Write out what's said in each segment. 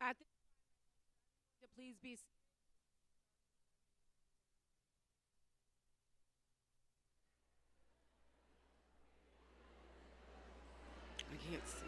At this time, please be. I can't see.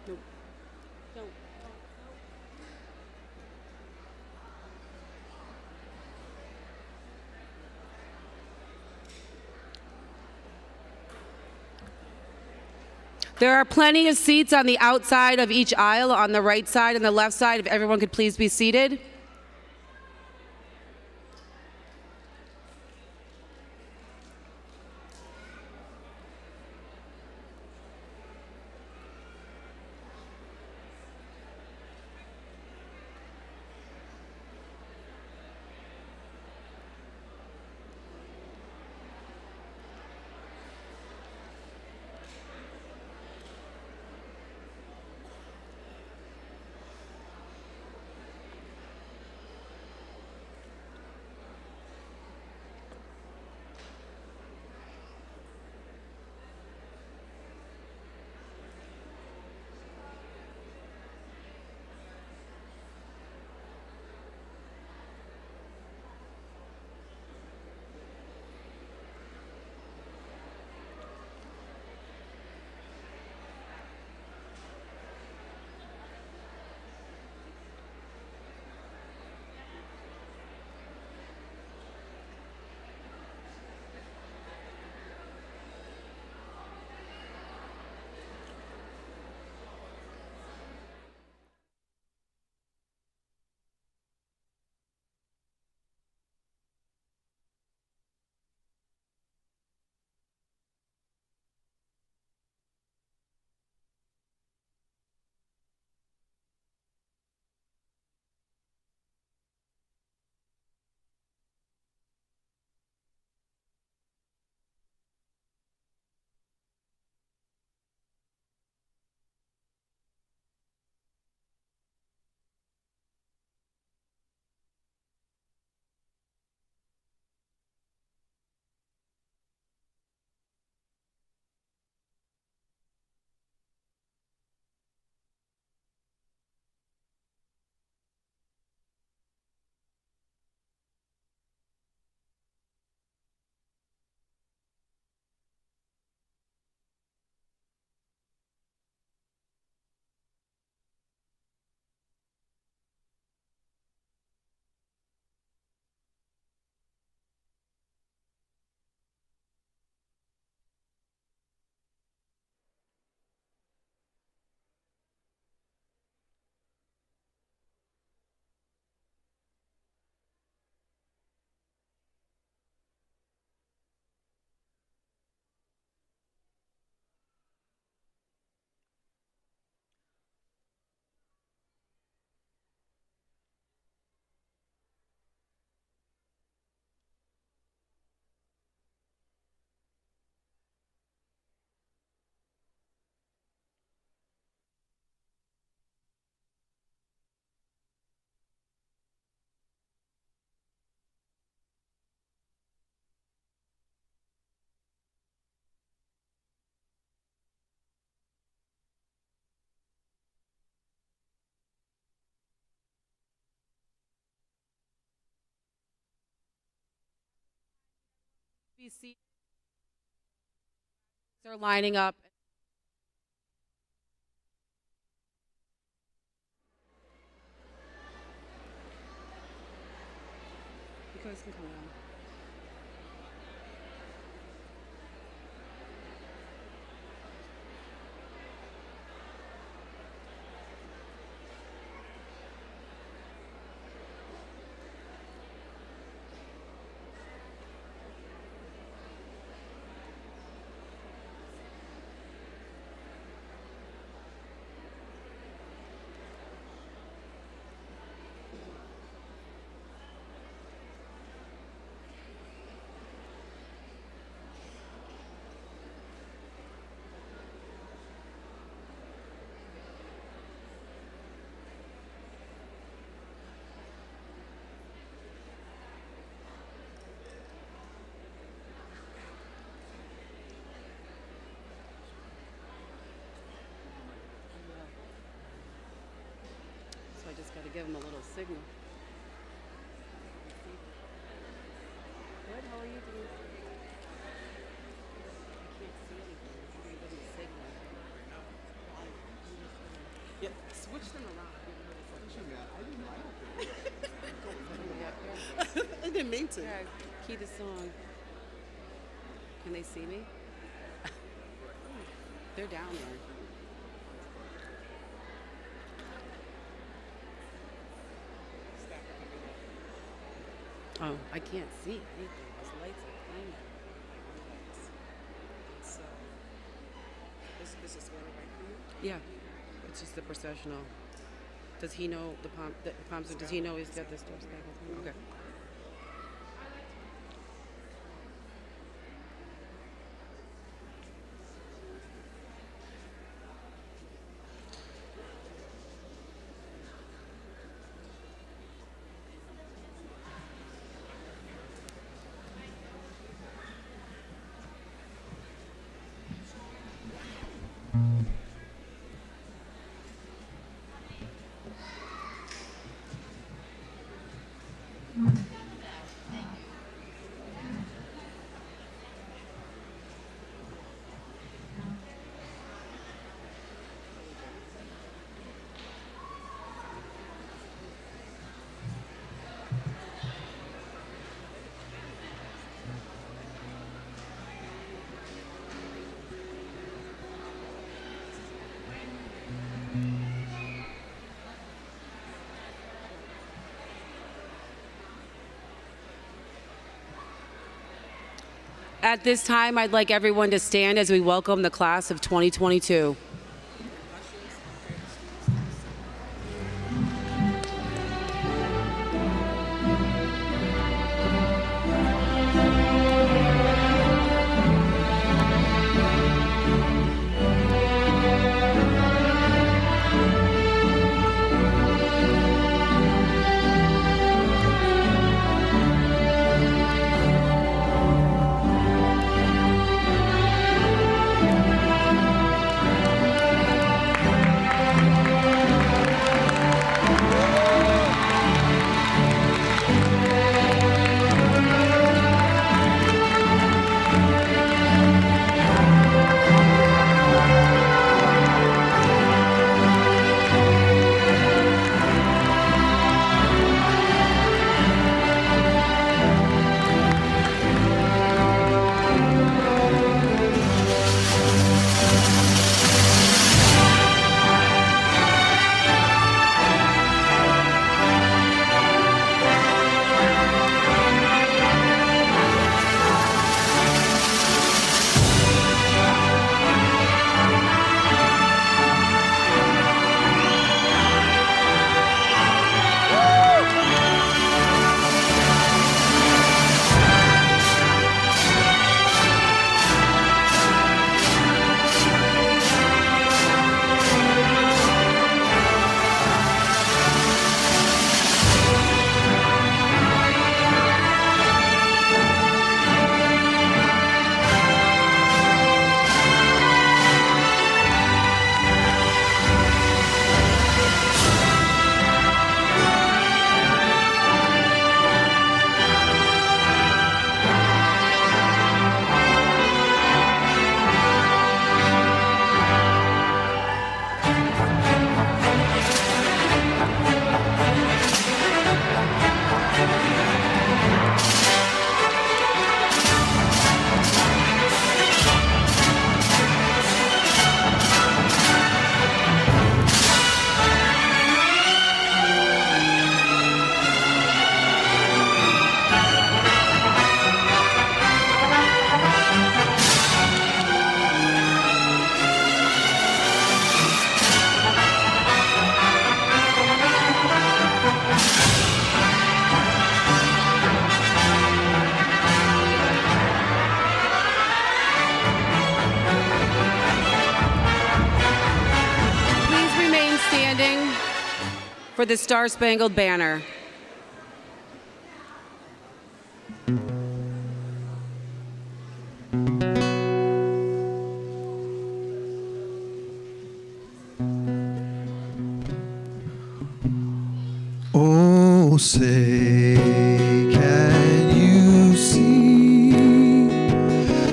Nope. Don't. There are plenty of seats on the outside of each aisle, on the right side and the left side. If everyone could please be seated. Be seated. They're lining up. You guys can come around. give him a little signal. Good, how are you doing? I can't see anything. I'm gonna give him a signal. Yeah, switch them around. I didn't mean to. Yeah, key the song. Can they see me? They're down there. Oh, I can't see anything. Those lights are playing. So, this is really right for you? Yeah, it's just the processional. Does he know the palms? Does he know he's got the Star Spangled? Okay. At this time, I'd like everyone to stand as we welcome the class of 2022. For the Star Spangled Banner. say, can you see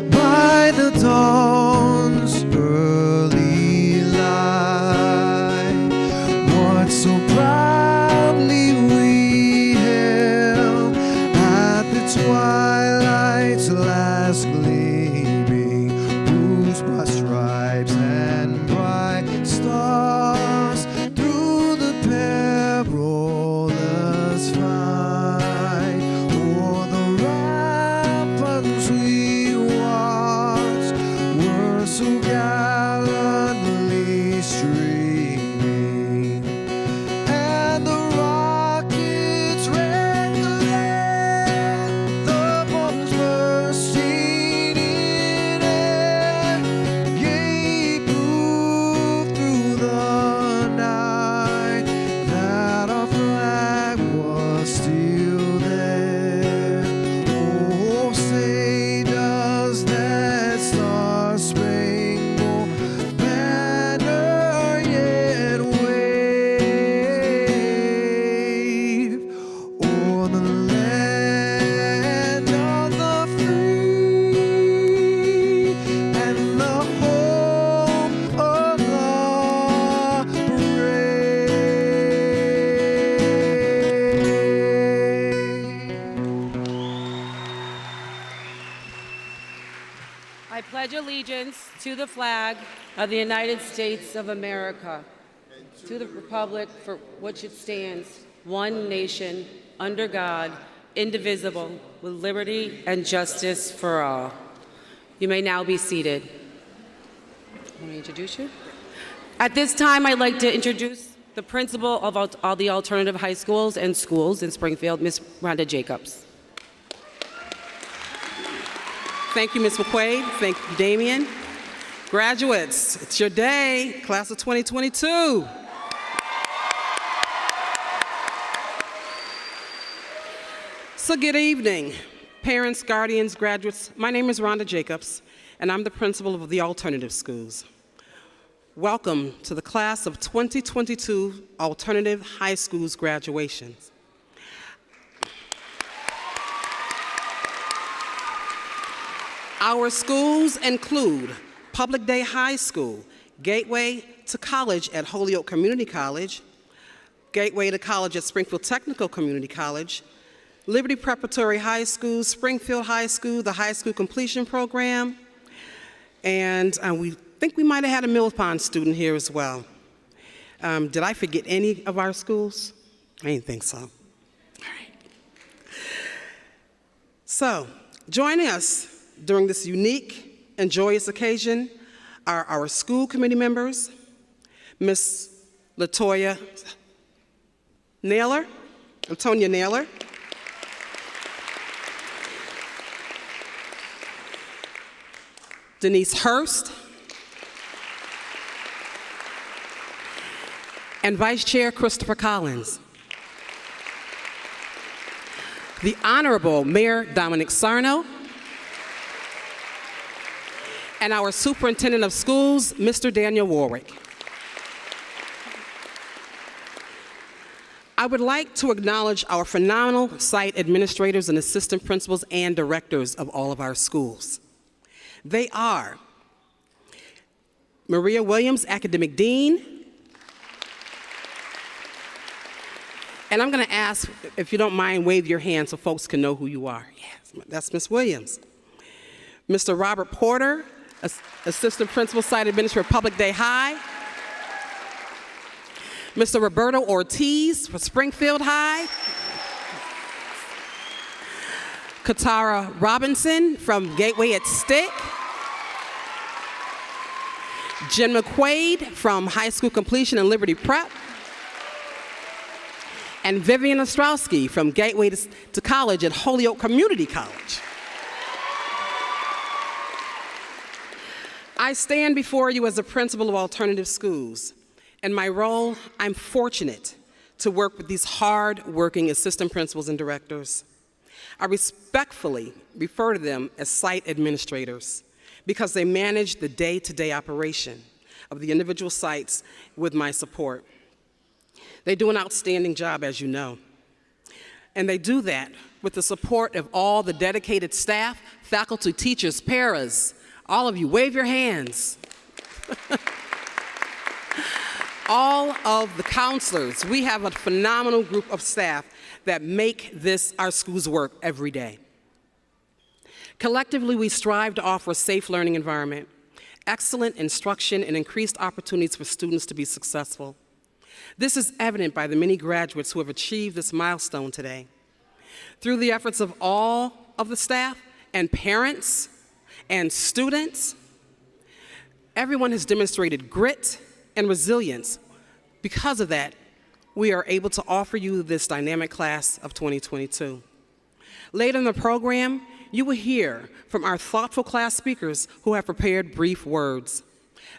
by the dawn's early light what so proudly we hailed at the twilight's last gleaming, bruised by stripes and bright stars through the perilous fight. O'er the ramparts we watched were so gallantly streaming, and the rockets red glare, the bombs bursting in air, gave proof through the night that our flag was still there. Oh, say does that star-spangled banner yet wave o'er the land of the free and the home of the brave. I pledge allegiance to the flag of the United States of America, to the republic for which it stands, one nation, under God, indivisible, with liberty and justice for all. You may now be seated. Want to introduce you? At this time, I'd like to introduce the principal of all the alternative high schools and schools in Springfield, Ms. Rhonda Jacobs. Thank you, Ms. McQuaid. Thank you, Damien. Graduates, it's your day, class of 2022. So good evening, parents, guardians, graduates. My name is Rhonda Jacobs, and I'm the principal of the alternative schools. Welcome to the class of 2022 alternative high schools graduations. Our schools include Public Day High School, Gateway to College at Holyoke Community College, Gateway to College at Springfield Technical Community College, Liberty Preparatory High School, Springfield High School, the High School Completion Program, and we think we might have had a Mill Pond student here as well. Did I forget any of our schools? I didn't think so. All right. So, joining us during this unique and joyous occasion are our school committee members, Ms. Latoya Naylor, Antonia Naylor, Denise Hurst, and Vice Chair Christopher Collins. The Honorable Mayor Dominic Sarno, and our Superintendent of Schools, Mr. Daniel Warwick. I would like to acknowledge our phenomenal site administrators and assistant principals and directors of all of our schools. They are Maria Williams, Academic Dean, and I'm going to ask, if you don't mind, wave your hand so folks can know who you are. Yes, that's Ms. Williams. Mr. Robert Porter, Assistant Principal, Site Administrator, Public Day High. Mr. Roberto Ortiz for Springfield High. Katara Robinson from Gateway at Stick. Jen McQuaid from High School Completion and Liberty Prep. And Vivian Ostrowski from Gateway to College at Holyoke Community College. I stand before you as the principal of alternative schools. In my role, I'm fortunate to work with these hard-working assistant principals and directors. I respectfully refer to them as site administrators because they manage the day-to-day operation of the individual sites with my support. They do an outstanding job, as you know. And they do that with the support of all the dedicated staff, faculty, teachers, paras. All of you, wave your hands. All of the counselors. We have a phenomenal group of staff that make this our schools work every day. Collectively, we strive to offer a safe learning environment, excellent instruction, and increased opportunities for students to be successful. This is evident by the many graduates who have achieved this milestone today. Through the efforts of all of the staff and parents and students, everyone has demonstrated grit and resilience. Because of that, we are able to offer you this dynamic class of 2022. Later in the program, you will hear from our thoughtful class speakers who have prepared brief words.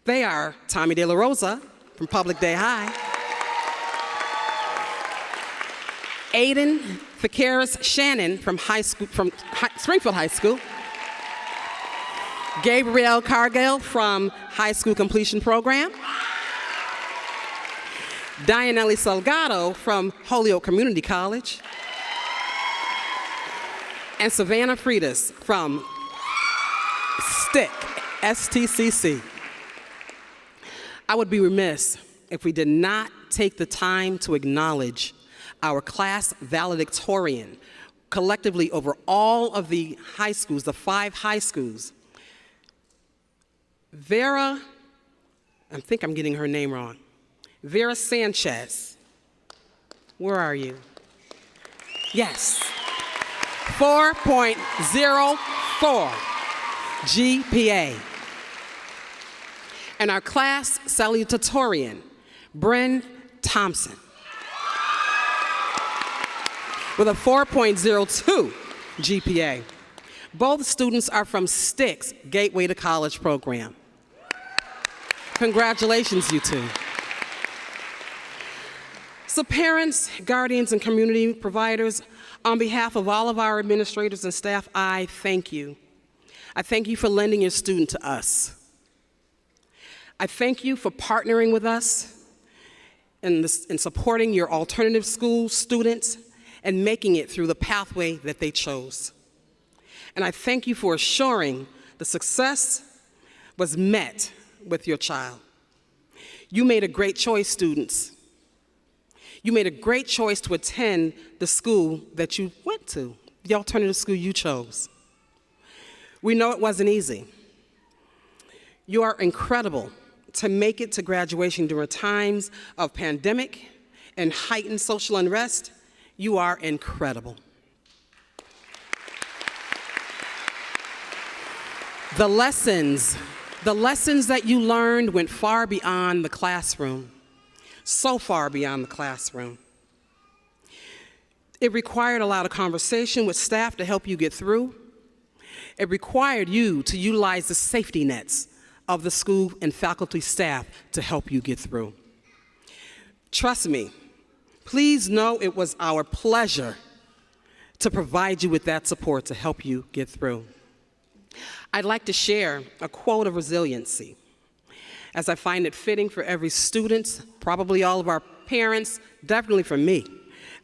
They are Tommy De La Rosa from Public Day High, Aiden Ficaris Shannon from Springfield High School, Gabrielle Cargill from High School Completion Program, Dianelli Salgado from Holyoke Community College, and Savannah Freitas from STIC, STCC. I would be remiss if we did not take the time to acknowledge our class valedictorian, collectively over all of the high schools, the 5 high schools. Vera, I think I'm getting her name wrong, Vera Sanchez. Where are you? Yes. 4.04 GPA. And our class salutatorian, Bryn Thompson, with a 4.02 GPA. Both students are from STIC's Gateway to College program. Congratulations, you two. So parents, guardians, and community providers, on behalf of all of our administrators and staff, I thank you. I thank you for lending your student to us. I thank you for partnering with us in supporting your alternative school students and making it through the pathway that they chose. And I thank you for assuring the success was met with your child. You made a great choice, students. You made a great choice to attend the school that you went to, the alternative school you chose. We know it wasn't easy. You are incredible to make it to graduation during times of pandemic and heightened social unrest. You are incredible. The lessons that you learned went far beyond the classroom. So far beyond the classroom. It required a lot of conversation with staff to help you get through. It required you to utilize the safety nets of the school and faculty staff to help you get through. Trust me, please know it was our pleasure to provide you with that support to help you get through. I'd like to share a quote of resiliency, as I find it fitting for every student, probably all of our parents, definitely for me,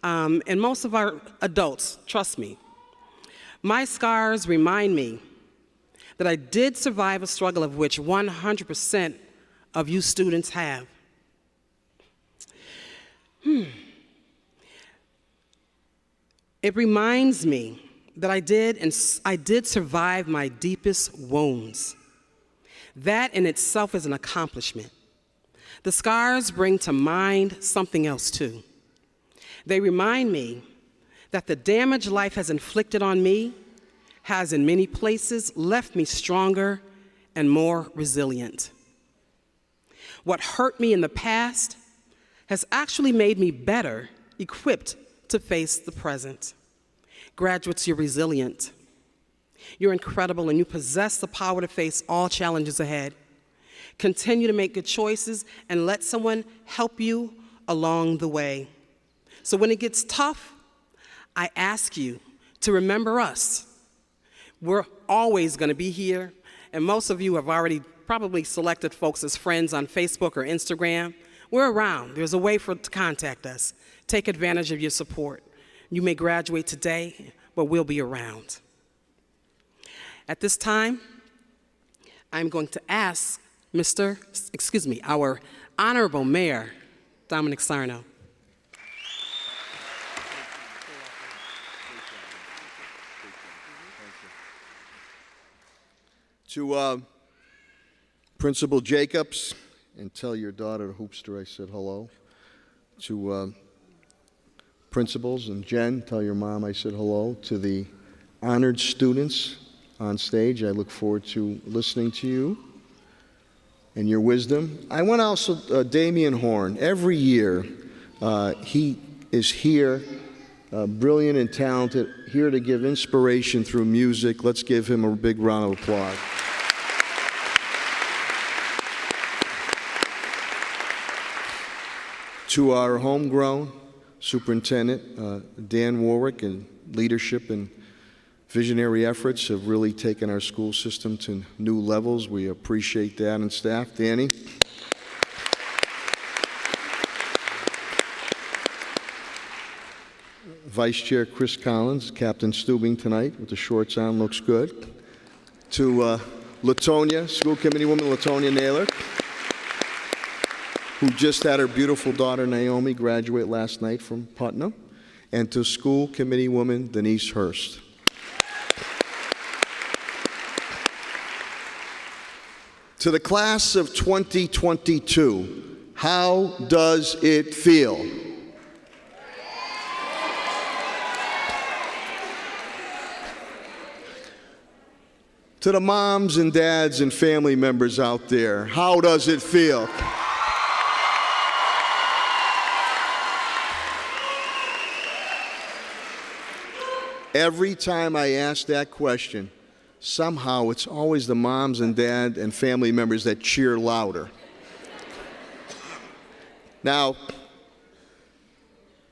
and most of our adults, trust me. My scars remind me that I did survive a struggle of which 100% of you students have. It reminds me that I did survive my deepest wounds. That in itself is an accomplishment. The scars bring to mind something else too. They remind me that the damage life has inflicted on me has in many places left me stronger and more resilient. What hurt me in the past has actually made me better equipped to face the present. Graduates, you're resilient. You're incredible, and you possess the power to face all challenges ahead. Continue to make good choices and let someone help you along the way. So when it gets tough, I ask you to remember us. We're always going to be here, and most of you have already probably selected folks as friends on Facebook or Instagram. We're around. There's a way to contact us. Take advantage of your support. You may graduate today, but we'll be around. At this time, I'm going to ask our Honorable Mayor, Dominic Sarno. To Principal Jacobs, and tell your daughter, Hoopster, I said hello. To principals and Jen, tell your mom I said hello. To the honored students on stage, I look forward to listening to you and your wisdom. I want to also, Damian Horn, every year he is here, brilliant and talented, here to give inspiration through music. Let's give him a big round of applause. To our homegrown Superintendent, Dan Warwick, and leadership and visionary efforts have really taken our school system to new levels. We appreciate that, and staff. Danny. Vice Chair Chris Collins, Captain Stubing tonight with the shorts on, looks good. To Latonia, School Committee Woman Latonia Naylor, who just had her beautiful daughter Naomi graduate last night from Putnam, and to School Committee Woman Denise Hurst. To the class of 2022, how does it feel? To the moms and dads and family members out there, how does it feel? Every time I ask that question, somehow it's always the moms and dad and family members that cheer louder. Now,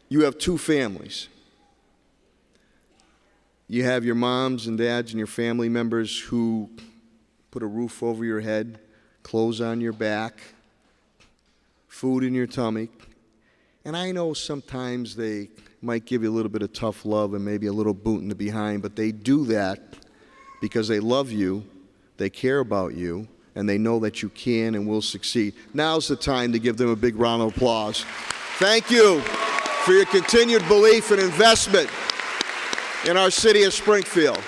you have two families. You have your moms and dads and your family members who put a roof over your head, clothes on your back, food in your tummy. And I know sometimes they might give you a little bit of tough love and maybe a little boot in the behind, but they do that because they love you, they care about you, and they know that you can and will succeed. Now's the time to give them a big round of applause. Thank you for your continued belief and investment in our city of Springfield.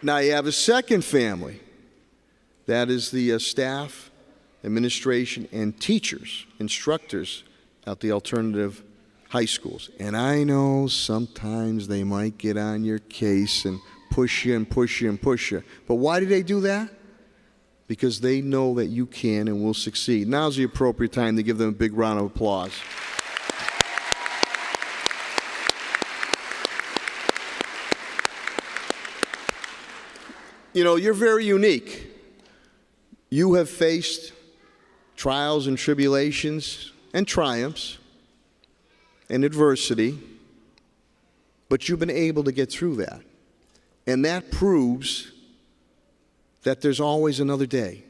Now you have a second family. That is the staff, administration, and teachers, instructors at the alternative high schools. And I know sometimes they might get on your case and push you and push you and push you. But why do they do that? Because they know that you can and will succeed. Now's the appropriate time to give them a big round of applause. You know, you're very unique. You have faced trials and tribulations and triumphs and adversity, but you've been able to get through that. And that proves that there's always another day.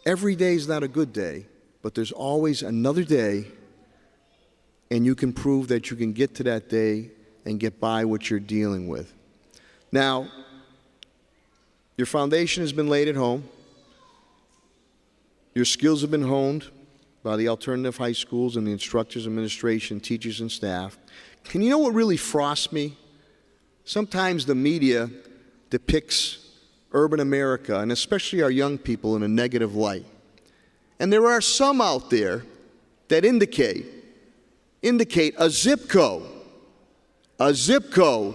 Every day is not a good day, but there's always another day, and you can prove that you can get to that day and get by what you're dealing with. Now, your foundation has been laid at home. Your skills have been honed by the alternative high schools and the instructors, administration, teachers, and staff. And you know what really frosts me? Sometimes the media depicts urban America, and especially our young people, in a negative light. And there are some out there that indicate a zip code. A zip code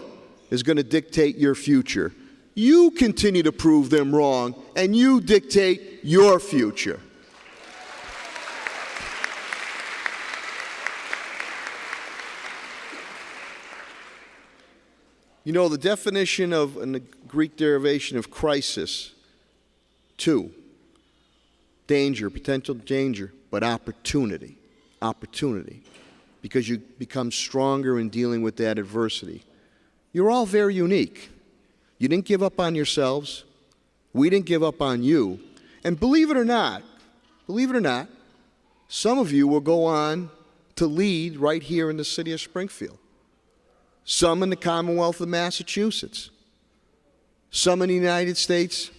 is going to dictate your future. You continue to prove them wrong, and you dictate your future. You know, the definition of, and the Greek derivation of crisis, two, danger, potential danger, but opportunity, because you become stronger in dealing with that adversity. You're all very unique. You didn't give up on yourselves. We didn't give up on you. And believe it or not, some of you will go on to lead right here in the city of Springfield. Some in the Commonwealth of Massachusetts. Some in the United States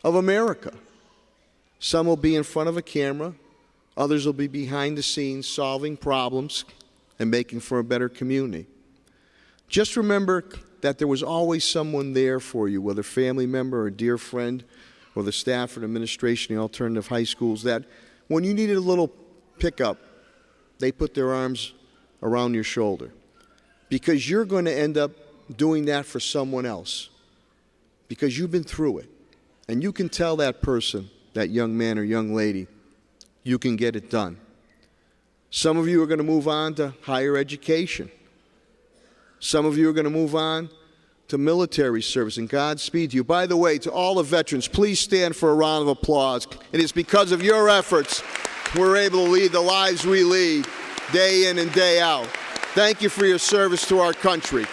of America. Some will be in front of a camera. Others will be behind the scenes solving problems and making for a better community. Just remember that there was always someone there for you, whether family member or dear friend, or the staff and administration in the alternative high schools, that when you needed a little pickup, they put their arms around your shoulder. Because you're going to end up doing that for someone else. Because you've been through it. And you can tell that person, that young man or young lady, you can get it done. Some of you are going to move on to higher education. Some of you are going to move on to military service, and Godspeed to you. By the way, to all the veterans, please stand for a round of applause. It is because of your efforts we're able to lead the lives we lead day in and day out. Thank you for your service to our country.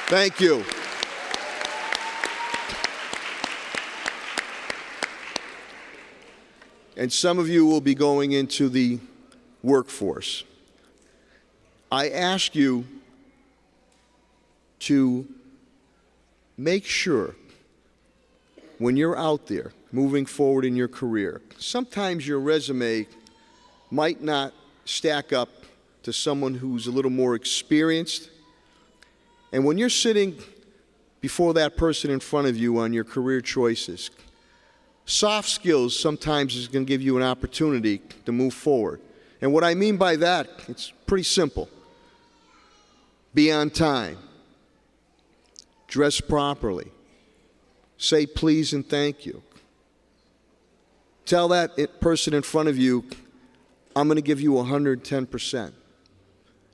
Thank you. And some of you will be going into the workforce. I ask you to make sure when you're out there moving forward in your career, sometimes your resume might not stack up to someone who's a little more experienced. And when you're sitting before that person in front of you on your career choices, soft skills sometimes is going to give you an opportunity to move forward. And what I mean by that, it's pretty simple. Be on time. Dress properly. Say please and thank you. Tell that person in front of you, I'm going to give you 110%.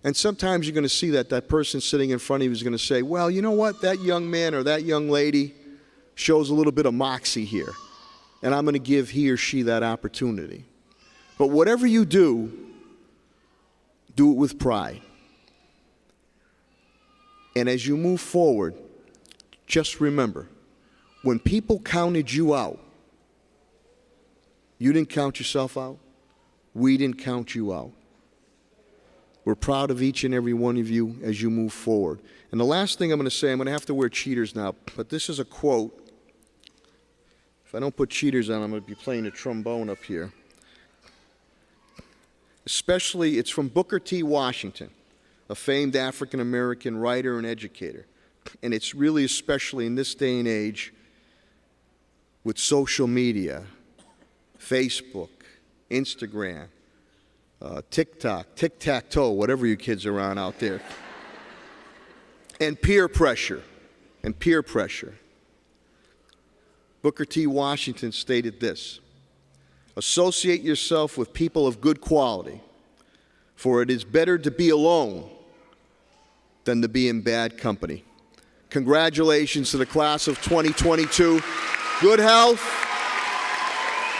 And sometimes you're going to see that person sitting in front of you is going to say, well, you know what, that young man or that young lady shows a little bit of moxie here, and I'm going to give he or she that opportunity. But whatever you do it with pride. And as you move forward, just remember, when people counted you out, you didn't count yourself out. We didn't count you out. We're proud of each and every one of you as you move forward. And the last thing I'm going to say, I'm going to have to wear cheaters now, but this is a quote. If I don't put cheaters on, I'm going to be playing a trombone up here. Especially, it's from Booker T. Washington, a famed African-American writer and educator. And it's really especially in this day and age with social media, Facebook, Instagram, TikTok, tic-tac-toe, whatever you kids are on out there, and peer pressure. Booker T. Washington stated this: associate yourself with people of good quality, for it is better to be alone than to be in bad company. Congratulations to the class of 2022. Good health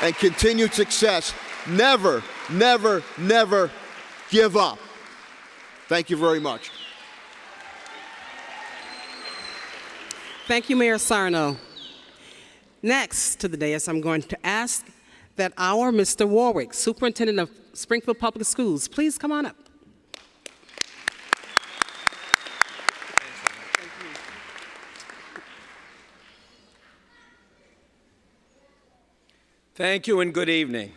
and continued success. Never, never, never give up. Thank you very much. Thank you, Mayor Sarno. Next to the dais, I'm going to ask that our Mr. Warwick, Superintendent of Springfield Public Schools, please come on up. Thank you and good evening.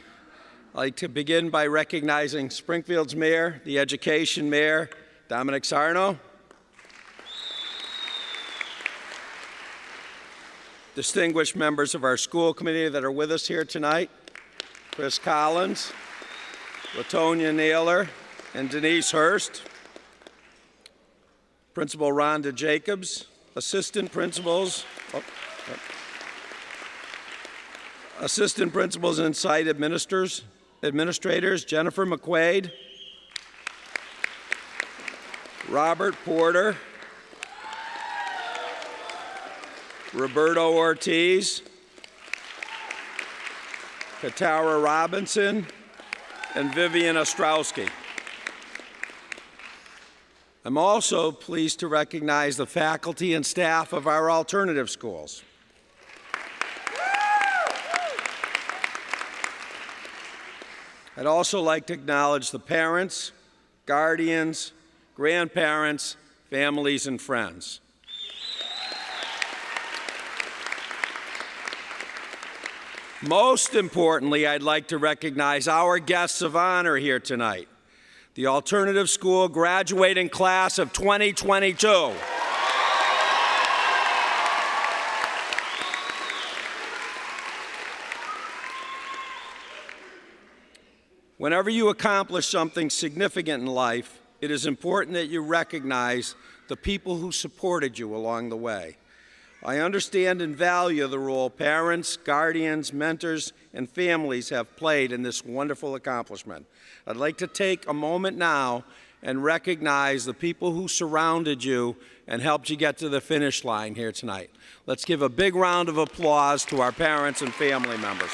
I'd like to begin by recognizing Springfield's mayor, the education mayor, Dominic Sarno. Distinguished members of our school committee that are with us here tonight, Chris Collins, Latonia Naylor, and Denise Hurst, Principal Rhonda Jacobs, assistant principals, and site administrators, Jennifer McQuaid, Robert Porter, Roberto Ortiz, Katara Robinson, and Vivian Ostrowski. I'm also pleased to recognize the faculty and staff of our alternative schools. I'd also like to acknowledge the parents, guardians, grandparents, families, and friends. Most importantly, I'd like to recognize our guests of honor here tonight, the alternative school graduating class of 2022. Whenever you accomplish something significant in life, it is important that you recognize the people who supported you along the way. I understand and value the role parents, guardians, mentors, and families have played in this wonderful accomplishment. I'd like to take a moment now and recognize the people who surrounded you and helped you get to the finish line here tonight. Let's give a big round of applause to our parents and family members.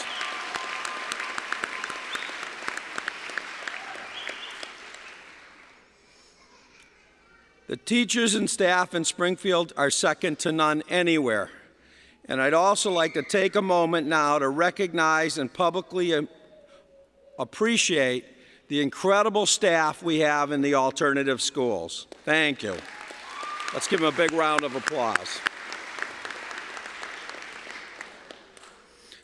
The teachers and staff in Springfield are second to none anywhere. And I'd also like to take a moment now to recognize and publicly appreciate the incredible staff we have in the alternative schools. Thank you. Let's give them a big round of applause.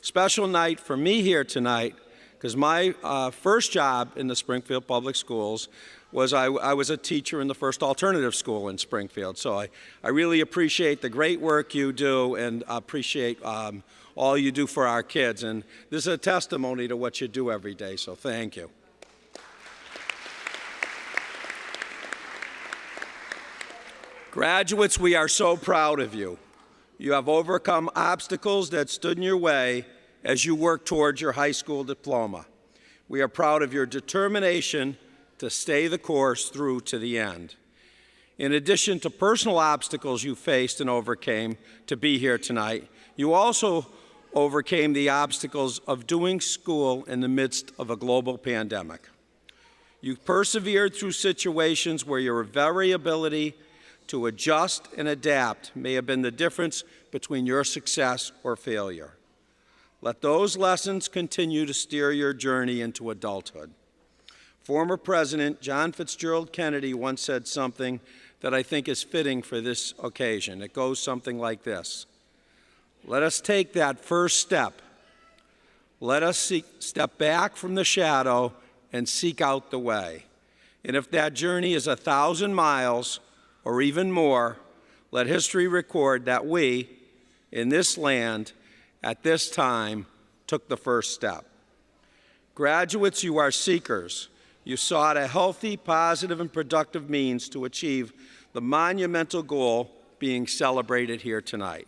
Special night for me here tonight, because my first job in the Springfield Public Schools was I was a teacher in the first alternative school in Springfield. So I really appreciate the great work you do and appreciate all you do for our kids. And this is a testimony to what you do every day, so thank you. Graduates, we are so proud of you. You have overcome obstacles that stood in your way as you work towards your high school diploma. We are proud of your determination to stay the course through to the end. In addition to personal obstacles you faced and overcame to be here tonight, you also overcame the obstacles of doing school in the midst of a global pandemic. You persevered through situations where your variability to adjust and adapt may have been the difference between your success or failure. Let those lessons continue to steer your journey into adulthood. Former President John Fitzgerald Kennedy once said something that I think is fitting for this occasion. It goes something like this: let us take that first step. Let us step back from the shadow and seek out the way. And if that journey is 1,000 miles or even more, let history record that we, in this land, at this time, took the first step. Graduates, you are seekers. You sought a healthy, positive, and productive means to achieve the monumental goal being celebrated here tonight.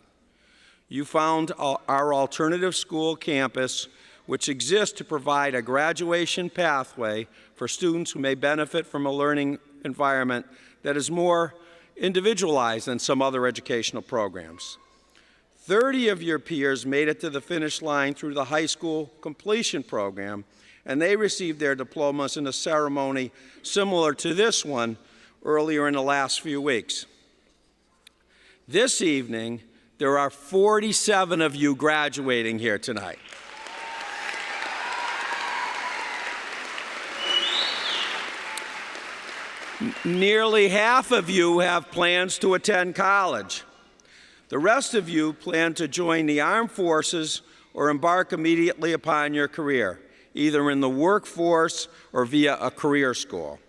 You found our alternative school campus, which exists to provide a graduation pathway for students who may benefit from a learning environment that is more individualized than some other educational programs. 30 of your peers made it to the finish line through the high school completion program, and they received their diplomas in a ceremony similar to this one earlier in the last few weeks. This evening, there are 47 of you graduating here tonight. Nearly half of you have plans to attend college. The rest of you plan to join the armed forces or embark immediately upon your career, either in the workforce or via a career school.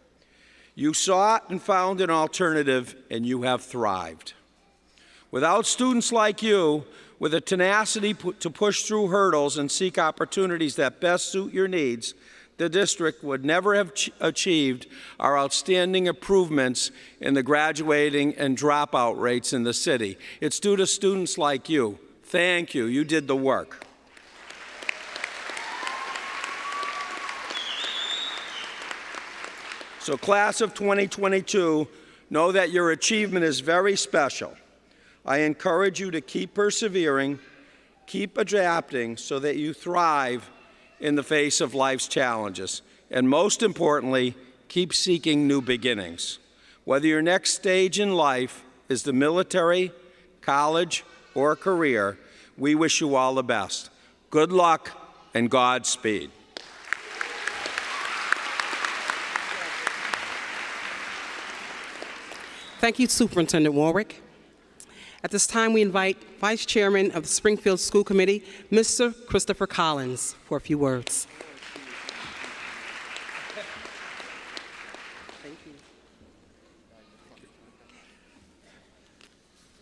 You sought and found an alternative, and you have thrived. Without students like you, with a tenacity to push through hurdles and seek opportunities that best suit your needs, the district would never have achieved our outstanding improvements in the graduating and dropout rates in the city. It's due to students like you. Thank you. You did the work. So class of 2022, know that your achievement is very special. I encourage you to keep persevering, keep adapting so that you thrive in the face of life's challenges. And most importantly, keep seeking new beginnings. Whether your next stage in life is the military, college, or career, we wish you all the best. Good luck and Godspeed. Thank you, Superintendent Warwick. At this time, we invite Vice Chairman of the Springfield School Committee, Mr. Christopher Collins, for a few words.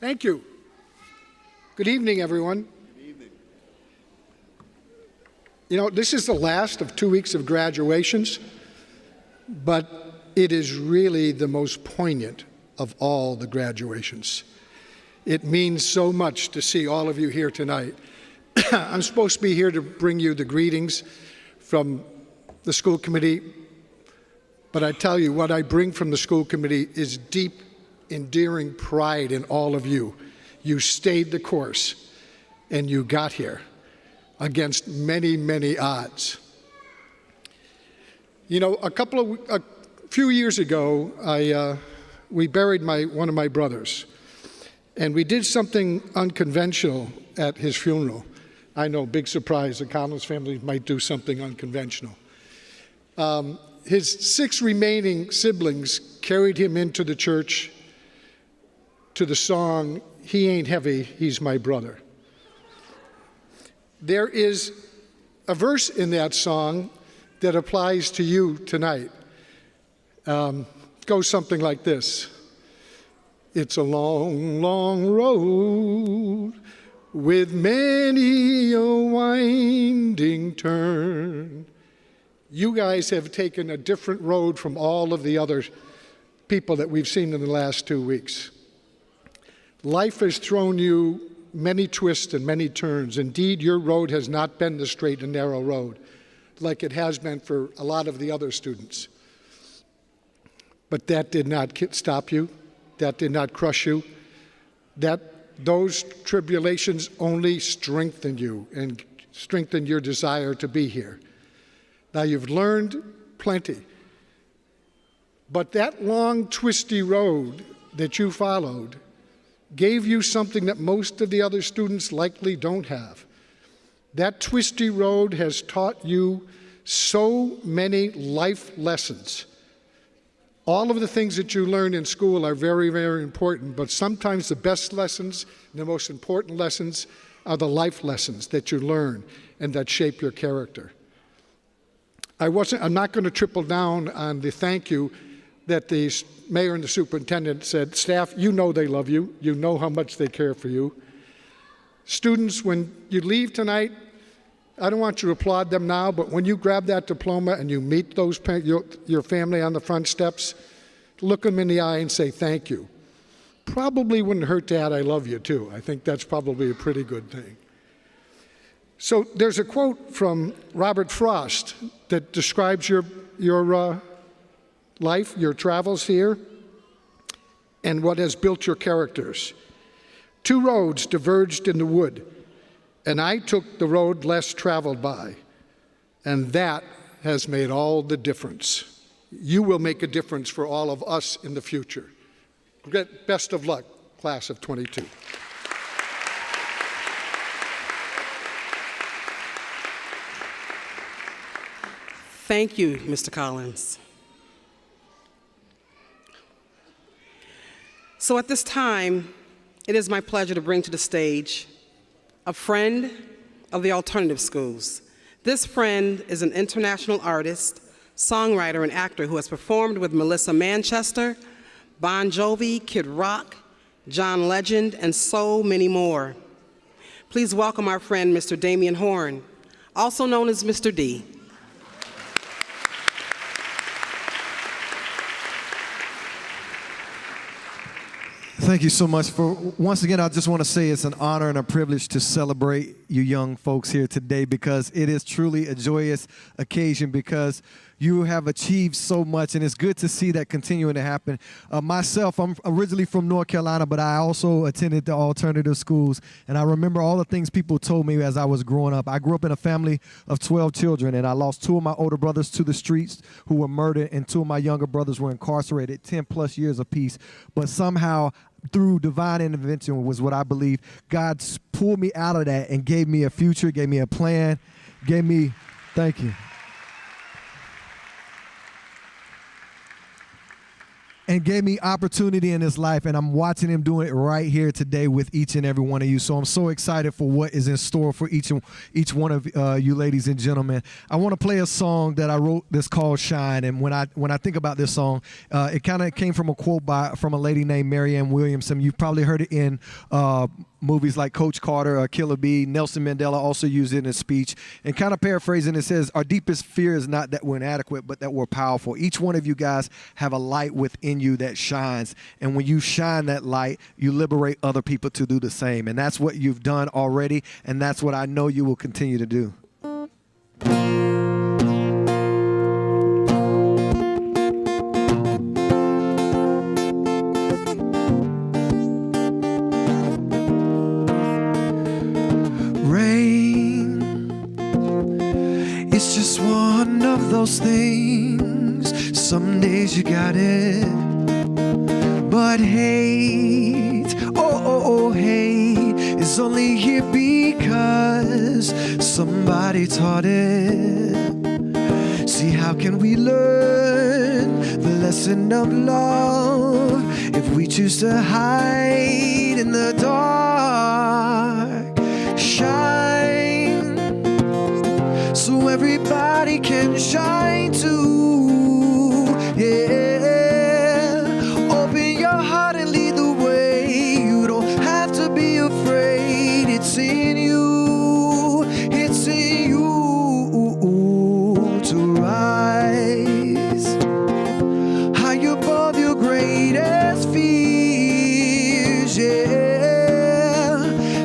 Thank you. Good evening, everyone. Good evening. You know, this is the last of 2 weeks of graduations, but it is really the most poignant of all the graduations. It means so much to see all of you here tonight. I'm supposed to be here to bring you the greetings from the school committee, but I tell you, what I bring from the school committee is deep, endearing pride in all of you. You stayed the course, and you got here against many, many odds. You know, a few years ago, we buried one of my brothers, and we did something unconventional at his funeral. I know, big surprise, the Collins family might do something unconventional. His 6 remaining siblings carried him into the church to the song, "He Ain't Heavy, He's My Brother." There is a verse in that song that applies to you tonight. It goes something like this. It's a long, long road with many a winding turn. You guys have taken a different road from all of the other people that we've seen in the last 2 weeks. Life has thrown you many twists and many turns. Indeed, your road has not been the straight and narrow road like it has been for a lot of the other students. But that did not stop you. That did not crush you. Those tribulations only strengthened you and strengthened your desire to be here. Now, you've learned plenty. But that long, twisty road that you followed gave you something that most of the other students likely don't have. That twisty road has taught you so many life lessons. All of the things that you learn in school are very, very important, but sometimes the best lessons, the most important lessons, are the life lessons that you learn and that shape your character. I'm not going to triple down on the thank you that the mayor and the superintendent said. Staff, you know they love you. You know how much they care for you. Students, when you leave tonight, I don't want you to applaud them now, but when you grab that diploma and you meet your family on the front steps, look them in the eye and say thank you. Probably wouldn't hurt to add I love you too. I think that's probably a pretty good thing. So there's a quote from Robert Frost that describes your life, your travels here, and what has built your characters. 2 roads diverged in the wood, and I took the road less traveled by, and that has made all the difference. You will make a difference for all of us in the future. Best of luck, class of 22. Thank you, Mr. Collins. So at this time, it is my pleasure to bring to the stage a friend of the alternative schools. This friend is an international artist, songwriter, and actor who has performed with Melissa Manchester, Bon Jovi, Kid Rock, John Legend, and so many more. Please welcome our friend, Mr. Damian Horn, also known as Mr. D. Thank you so much. Once again, I just want to say it's an honor and a privilege to celebrate you young folks here today, because it is truly a joyous occasion, because you have achieved so much, and it's good to see that continuing to happen. Myself, I'm originally from North Carolina, but I also attended the alternative schools, and I remember all the things people told me as I was growing up. I grew up in a family of 12 children, and I lost 2 of my older brothers to the streets who were murdered, and 2 of my younger brothers were incarcerated 10+ years apiece. But somehow, through divine intervention, was what I believe, God pulled me out of that and gave me a future, gave me a plan, thank you. and gave me opportunity in his life, and I'm watching him doing it right here today with each and every one of you. So I'm so excited for what is in store for each one of you ladies and gentlemen. I want to play a song that I wrote that's called Shine, and when I think about this song, it kind of came from a quote from a lady named Marianne Williamson. You've probably heard it in movies like Coach Carter, Killer Bee. Nelson Mandela also used it in his speech. And kind of paraphrasing, it says, our deepest fear is not that we're inadequate, but that we're powerful. Each one of you guys have a light within you that shines. And when you shine that light, you liberate other people to do the same. And that's what you've done already, and that's what I know you will continue to do. It's just one of those things. Some days you got it, but hate, hate is only here because somebody taught it. See, how can we learn the lesson of love if we choose to hide in the dark? Shine, so everybody can shine too, yeah. Open your heart and lead the way. You don't have to be afraid. It's in you, it's in you to rise high above your greatest fears, yeah.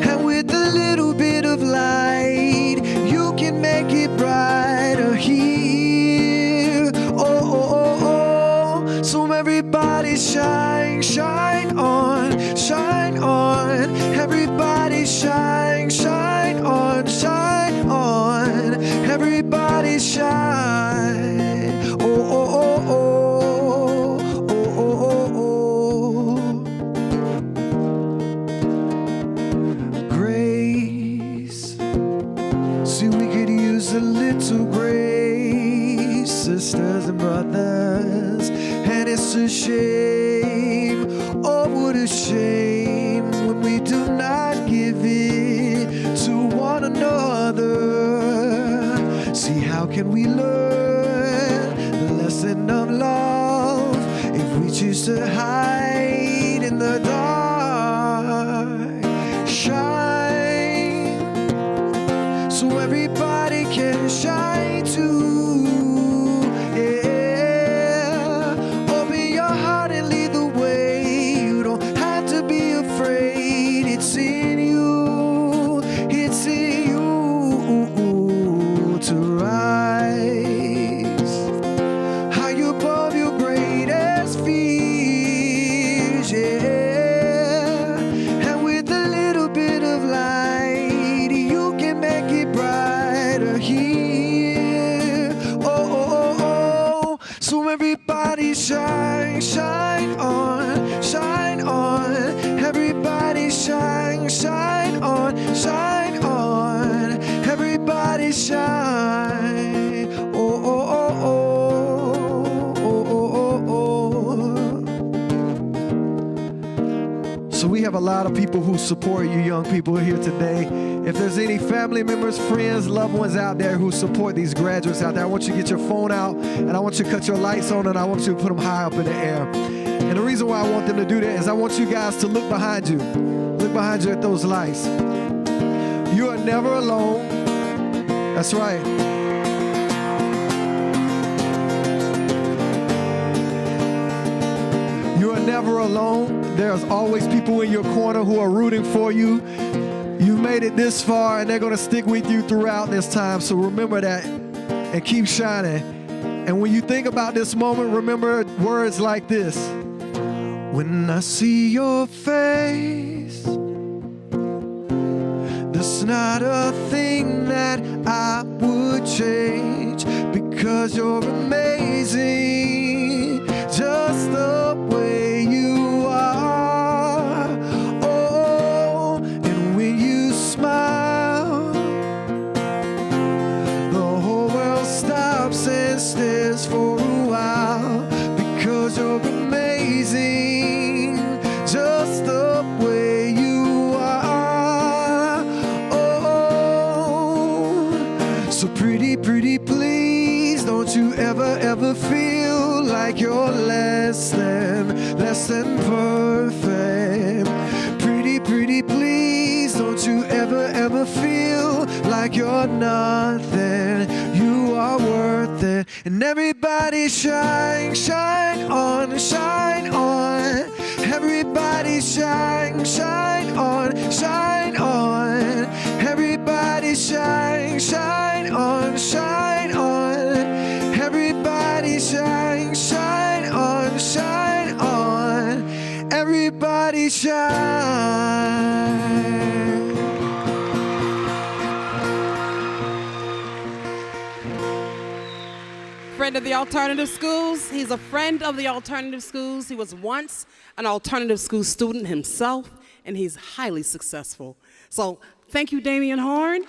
And with a little bit of light, you can make it brighter here. So everybody shine, shine on, shine on. Everybody shine, shine on, shine on. Everybody shine. Grace. See, we could use a little grace, sisters and brothers. And it's a shame, oh, what a shame, when we do not give it to one another. See, how can we learn the lesson of love if we choose to hide in the dark? Shine, so everybody can shine too, yeah. Open your heart and lead the way. You don't have to be afraid. It's in you, it's in you to rise high above your greatest fears, yeah. And with a little bit of light, you can make it brighter here. So everybody shine, shine on, shine on. Everybody shine, shine on, shine on. Everybody shine. So we have a lot of people who support you young people here today. If there's any family members, friends, loved ones out there who support these graduates out there, I want you to get your phone out, and I want you to cut your lights on, and I want you to put them high up in the air. And the reason why I want them to do that is I want you guys to look behind you. Look behind you at those lights. You are never alone. That's right. You are never alone. There's always people in your corner who are rooting for you. You've made it this far, and they're going to stick with you throughout this time. So remember that and keep shining. And when you think about this moment, remember words like this. When I see your face, there's not a thing that I would change, because you're amazing just the way you are. Oh, and when you smile, the whole world stops and stares for a while, because you're amazing ever feel like you're less than perfect. Pretty, pretty, please, don't you ever feel like you're nothing. You are worth it. And everybody shine, shine on, shine on. Everybody shine, shine on, shine on. Everybody shine, shine on, shine on. Everybody shine, shine on, shine on. Everybody shine. Friend of the alternative schools. He's a friend of the alternative schools. He was once an alternative school student himself, and he's highly successful. So thank you, Damian Horn.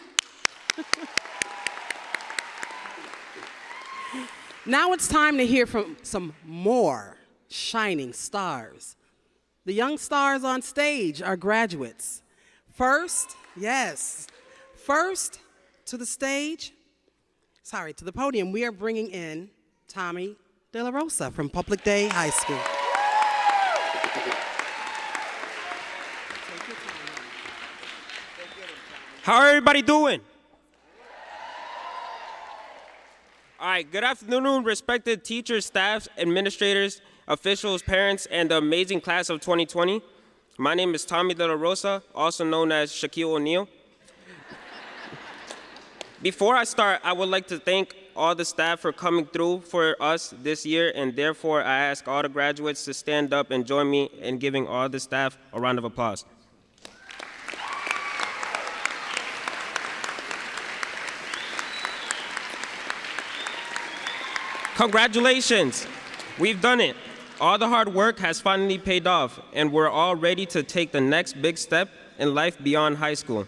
Now it's time to hear from some more shining stars. The young stars on stage are graduates. First to the podium, we are bringing in Tommy De La Rosa from Public Day High School. How everybody doing? All right, good afternoon, respected teachers, staff, administrators, officials, parents, and the amazing class of 2020. My name is Tommy De La Rosa, also known as Shaquille O'Neal. Before I start, I would like to thank all the staff for coming through for us this year, and therefore I ask all the graduates to stand up and join me in giving all the staff a round of applause. Congratulations, we've done it. All the hard work has finally paid off, and we're all ready to take the next big step in life beyond high school.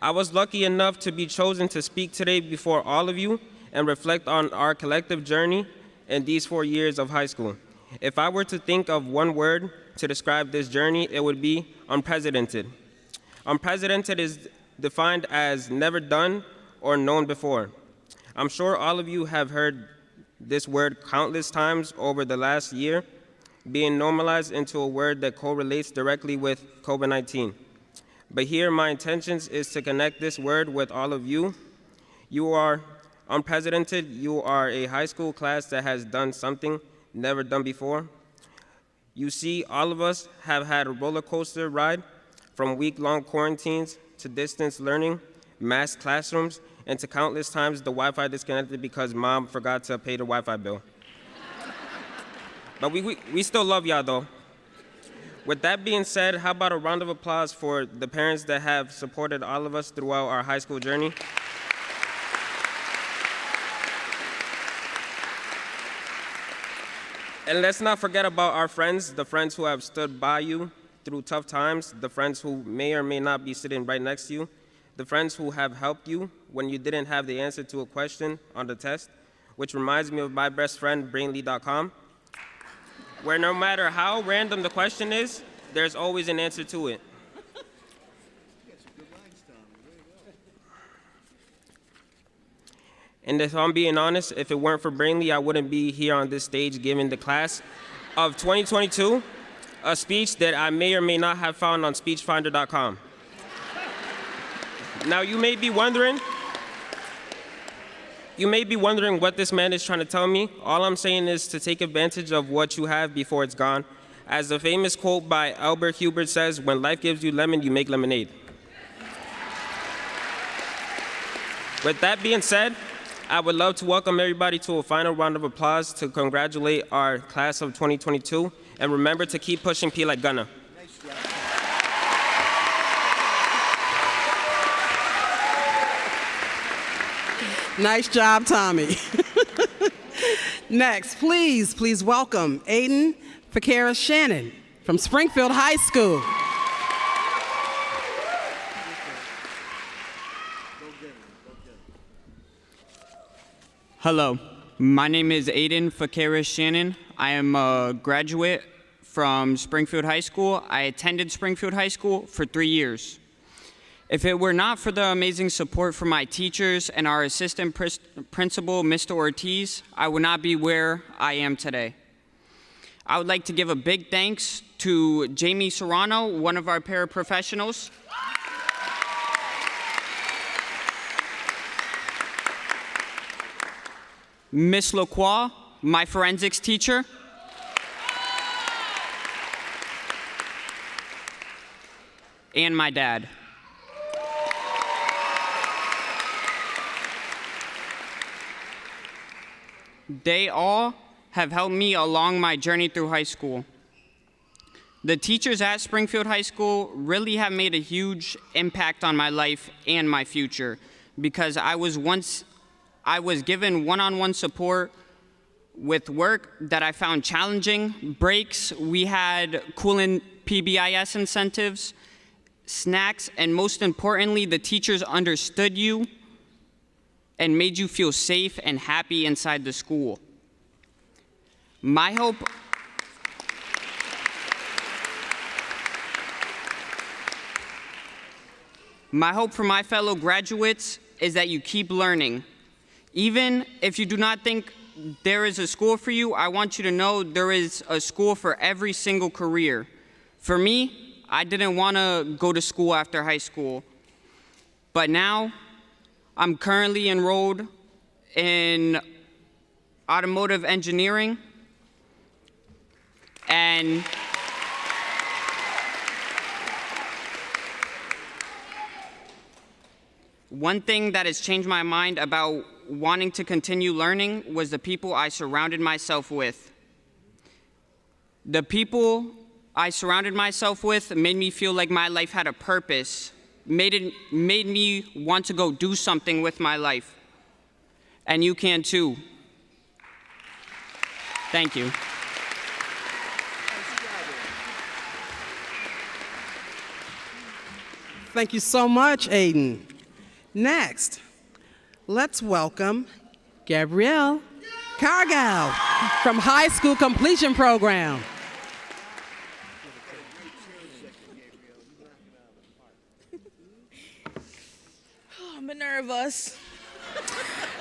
I was lucky enough to be chosen to speak today before all of you and reflect on our collective journey in these 4 years of high school. If I were to think of one word to describe this journey, it would be unprecedented. Unprecedented is defined as never done or known before. I'm sure all of you have heard this word countless times over the last year, being normalized into a word that correlates directly with COVID-19. But here, my intentions is to connect this word with all of you. You are unprecedented. You are a high school class that has done something never done before. You see, all of us have had a roller coaster ride from week-long quarantines to distance learning, mass classrooms, and to countless times the Wi-Fi disconnected because mom forgot to pay the Wi-Fi bill. But we still love y'all though. With that being said, how about a round of applause for the parents that have supported all of us throughout our high school journey? And let's not forget about our friends, the friends who have stood by you through tough times, the friends who may or may not be sitting right next to you, the friends who have helped you when you didn't have the answer to a question on the test, which reminds me of my best friend, Brainly.com, where no matter how random the question is, there's always an answer to it. And if I'm being honest, if it weren't for Brainly, I wouldn't be here on this stage giving the class of 2022 a speech that I may or may not have found on speechfinder.com. Now, you may be wondering what this man is trying to tell me. All I'm saying is to take advantage of what you have before it's gone. As the famous quote by Albert Hubert says, when life gives you lemon, you make lemonade. With that being said, I would love to welcome everybody to a final round of applause to congratulate our class of 2022. And remember to keep pushing P like Gunna. Nice job, Tommy. Next, please welcome Aiden Fakara Shannon from Springfield High School. Hello, my name is Aiden Fakara Shannon. I am a graduate from Springfield High School. I attended Springfield High School for 3 years. If it were not for the amazing support from my teachers and our assistant principal, Mr. Ortiz, I would not be where I am today. I would like to give a big thanks to Jamie Serrano, one of our paraprofessionals. Miss Lacroix, my forensics teacher. And my dad. They all have helped me along my journey through high school. The teachers at Springfield High School really have made a huge impact on my life and my future because I was given one-on-one support with work that I found challenging, breaks, we had cool PBIS incentives, snacks, and most importantly, the teachers understood you and made you feel safe and happy inside the school. My hope for my fellow graduates is that you keep learning. Even if you do not think there is a school for you, I want you to know there is a school for every single career. For me, I didn't want to go to school after high school, but now I'm currently enrolled in automotive engineering, and one thing that has changed my mind about wanting to continue learning was the people I surrounded myself with. The people I surrounded myself with made me feel like my life had a purpose, made me want to go do something with my life. And you can too. Thank you. Thank you so much, Aiden. Next, let's welcome Gabrielle Cargill from High School Completion Program. I'm nervous.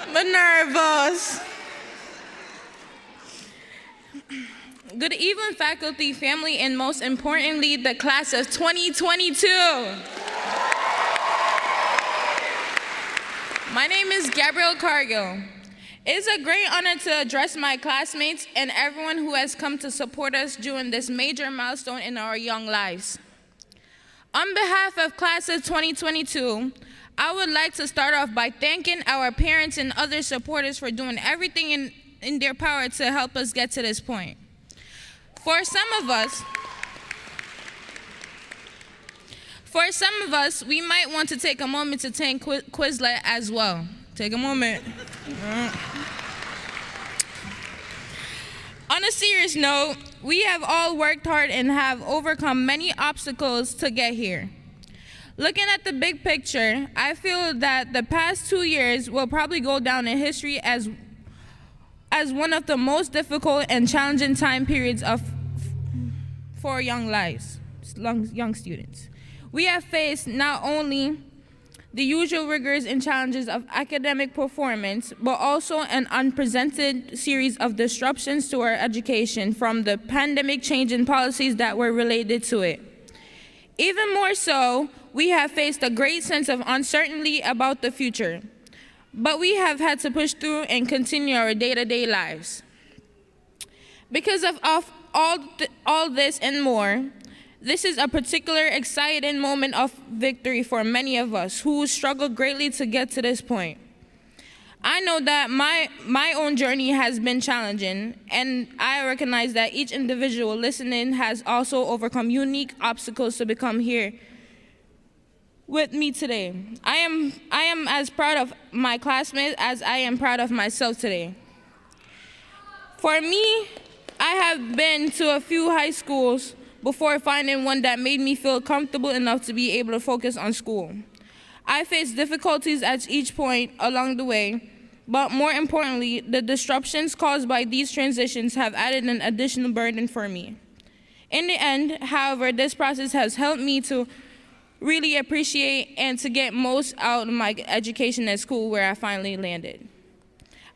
I'm nervous. Good evening, faculty, family, and most importantly, the class of 2022. My name is Gabrielle Cargill. It is a great honor to address my classmates and everyone who has come to support us during this major milestone in our young lives. On behalf of class of 2022, I would like to start off by thanking our parents and other supporters for doing everything in their power to help us get to this point. For some of us, we might want to take a moment to thank Quizlet as well. Take a moment. On a serious note, we have all worked hard and have overcome many obstacles to get here. Looking at the big picture, I feel that the past 2 years will probably go down in history as one of the most difficult and challenging time periods for young students. We have faced not only the usual rigors and challenges of academic performance, but also an unprecedented series of disruptions to our education from the pandemic change in policies that were related to it. Even more so, we have faced a great sense of uncertainty about the future, but we have had to push through and continue our day-to-day lives. Because of all this and more, this is a particular exciting moment of victory for many of us who struggled greatly to get to this point. I know that my own journey has been challenging, and I recognize that each individual listening has also overcome unique obstacles to become here with me today. I am as proud of my classmates as I am proud of myself today. For me, I have been to a few high schools before finding one that made me feel comfortable enough to be able to focus on school. I faced difficulties at each point along the way, but more importantly, the disruptions caused by these transitions have added an additional burden for me. In the end, however, this process has helped me to really appreciate and to get most out of my education at school where I finally landed.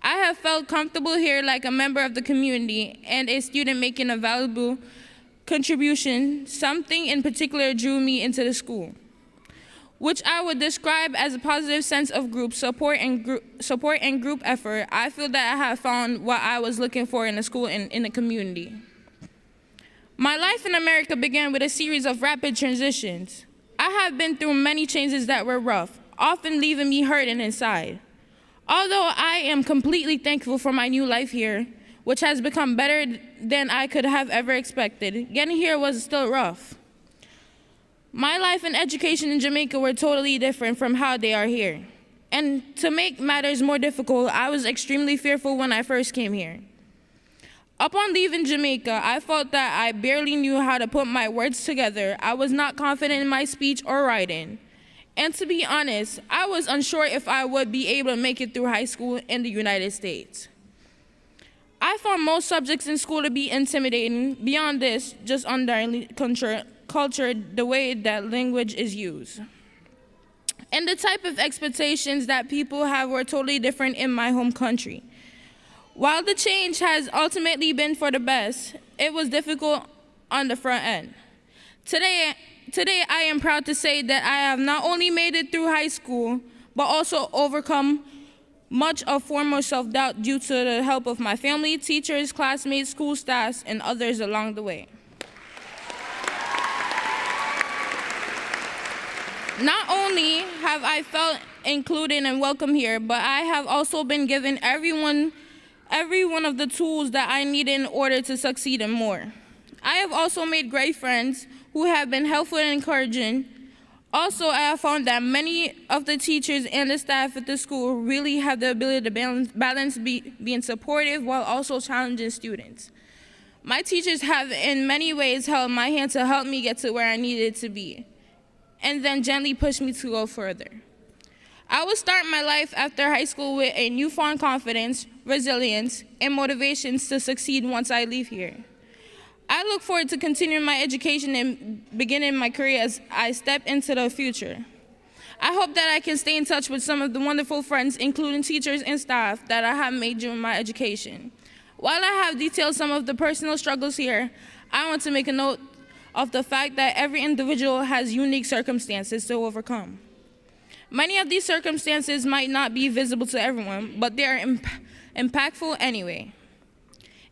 I have felt comfortable here like a member of the community and a student making a valuable contribution. Something in particular drew me into the school, which I would describe as a positive sense of group support and group effort. I feel that I have found what I was looking for in the school and in the community. My life in America began with a series of rapid transitions. I have been through many changes that were rough, often leaving me hurting inside. Although I am completely thankful for my new life here, which has become better than I could have ever expected, getting here was still rough. My life and education in Jamaica were totally different from how they are here. And to make matters more difficult, I was extremely fearful when I first came here. Upon leaving Jamaica, I felt that I barely knew how to put my words together. I was not confident in my speech or writing. And to be honest, I was unsure if I would be able to make it through high school in the United States. I found most subjects in school to be intimidating. Beyond this, just underlying culture, the way that language is used. And the type of expectations that people have were totally different in my home country. While the change has ultimately been for the best, it was difficult on the front end. Today, I am proud to say that I have not only made it through high school, but also overcome much of former self-doubt due to the help of my family, teachers, classmates, school staffs, and others along the way. Not only have I felt included and welcome here, but I have also been given every one of the tools that I need in order to succeed and more. I have also made great friends who have been helpful and encouraging. Also, I have found that many of the teachers and the staff at the school really have the ability to balance being supportive while also challenging students. My teachers have in many ways held my hand to help me get to where I needed to be, and then gently pushed me to go further. I will start my life after high school with a newfound confidence, resilience, and motivations to succeed once I leave here. I look forward to continuing my education and beginning my career as I step into the future. I hope that I can stay in touch with some of the wonderful friends, including teachers and staff, that I have made during my education. While I have detailed some of the personal struggles here, I want to make a note of the fact that every individual has unique circumstances to overcome. Many of these circumstances might not be visible to everyone, but they are impactful anyway.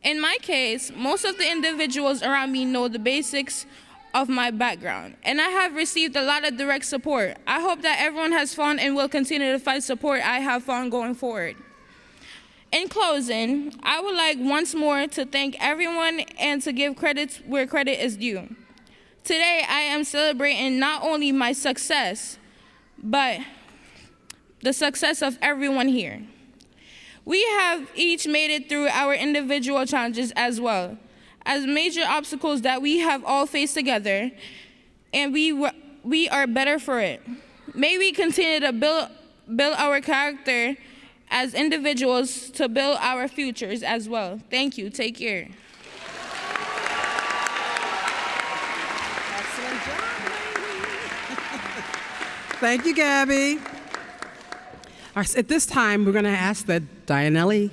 In my case, most of the individuals around me know the basics of my background, and I have received a lot of direct support. I hope that everyone has found and will continue to find support I have found going forward. In closing, I would like once more to thank everyone and to give credit where credit is due. Today, I am celebrating not only my success, but the success of everyone here. We have each made it through our individual challenges as well as major obstacles that we have all faced together, and we are better for it. May we continue to build our character as individuals to build our futures as well. Thank you. Take care. Excellent job, lady. Thank you, Gabby. All right, at this time, we're going to ask that Dianelli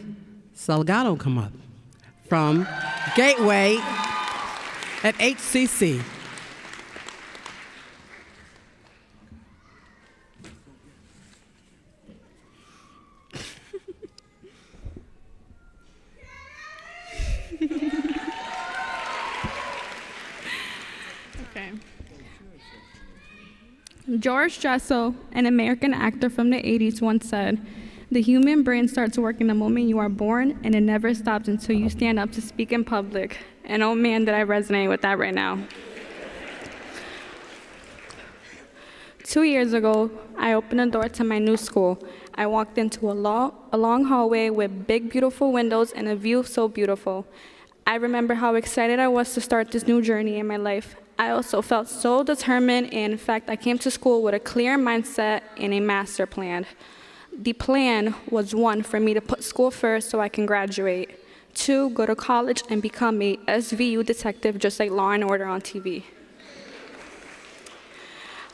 Salgado come up from Gateway at HCC. Okay. George Dressel, an American actor from the 80s, once said, "The human brain starts working the moment you are born, and it never stops until you stand up to speak in public." And oh man, did I resonate with that right now. 2 years ago, I opened the door to my new school. I walked into a long hallway with big, beautiful windows and a view so beautiful. I remember how excited I was to start this new journey in my life. I also felt so determined, and in fact, I came to school with a clear mindset and a master plan. The plan was 1, for me to put school first so I can graduate. 2, go to college and become a SVU detective just like Law & Order on TV.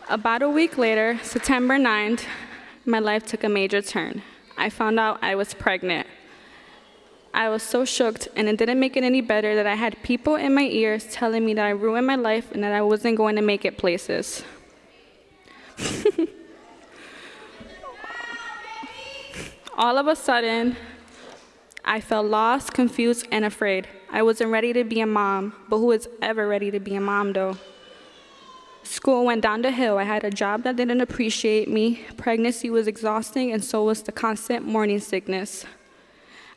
About a week later, September 9th, my life took a major turn. I found out I was pregnant. I was so shocked, and it didn't make it any better that I had people in my ears telling me that I ruined my life and that I wasn't going to make it places. All of a sudden, I felt lost, confused, and afraid. I wasn't ready to be a mom, but who is ever ready to be a mom, though? School went down the hill. I had a job that didn't appreciate me. Pregnancy was exhausting, and so was the constant morning sickness.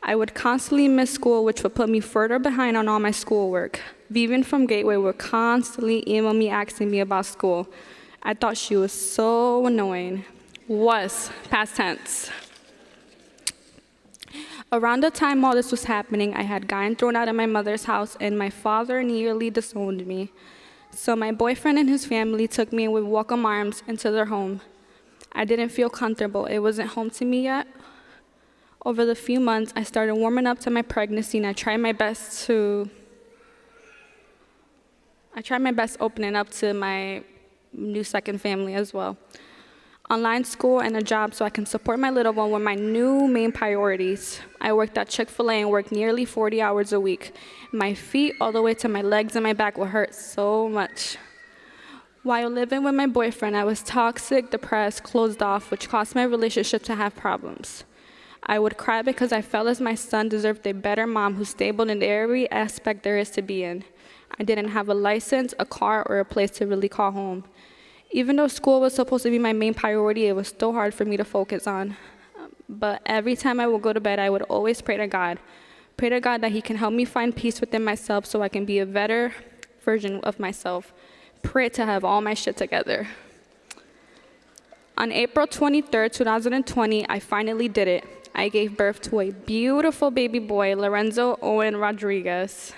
I would constantly miss school, which would put me further behind on all my schoolwork. Vivian from Gateway would constantly email me asking me about school. I thought she was so annoying. Was, past tense. Around the time all this was happening, I had gotten thrown out of my mother's house, and my father nearly disowned me. So my boyfriend and his family took me with welcome arms into their home. I didn't feel comfortable. It wasn't home to me yet. Over the few months, I started warming up to my pregnancy, and I tried my best opening up to my new second family as well. Online school and a job so I can support my little one were my new main priorities. I worked at Chick-fil-A and worked nearly 40 hours a week. My feet all the way to my legs and my back would hurt so much. While living with my boyfriend, I was toxic, depressed, closed off, which caused my relationship to have problems. I would cry because I felt as my son deserved a better mom who's stable in every aspect there is to be in. I didn't have a license, a car, or a place to really call home. Even though school was supposed to be my main priority, it was still hard for me to focus on. But every time I would go to bed, I would always pray to God that He can help me find peace within myself so I can be a better version of myself. Pray to have all my shit together. On April 23rd, 2020, I finally did it. I gave birth to a beautiful baby boy, Lorenzo Owen Rodriguez.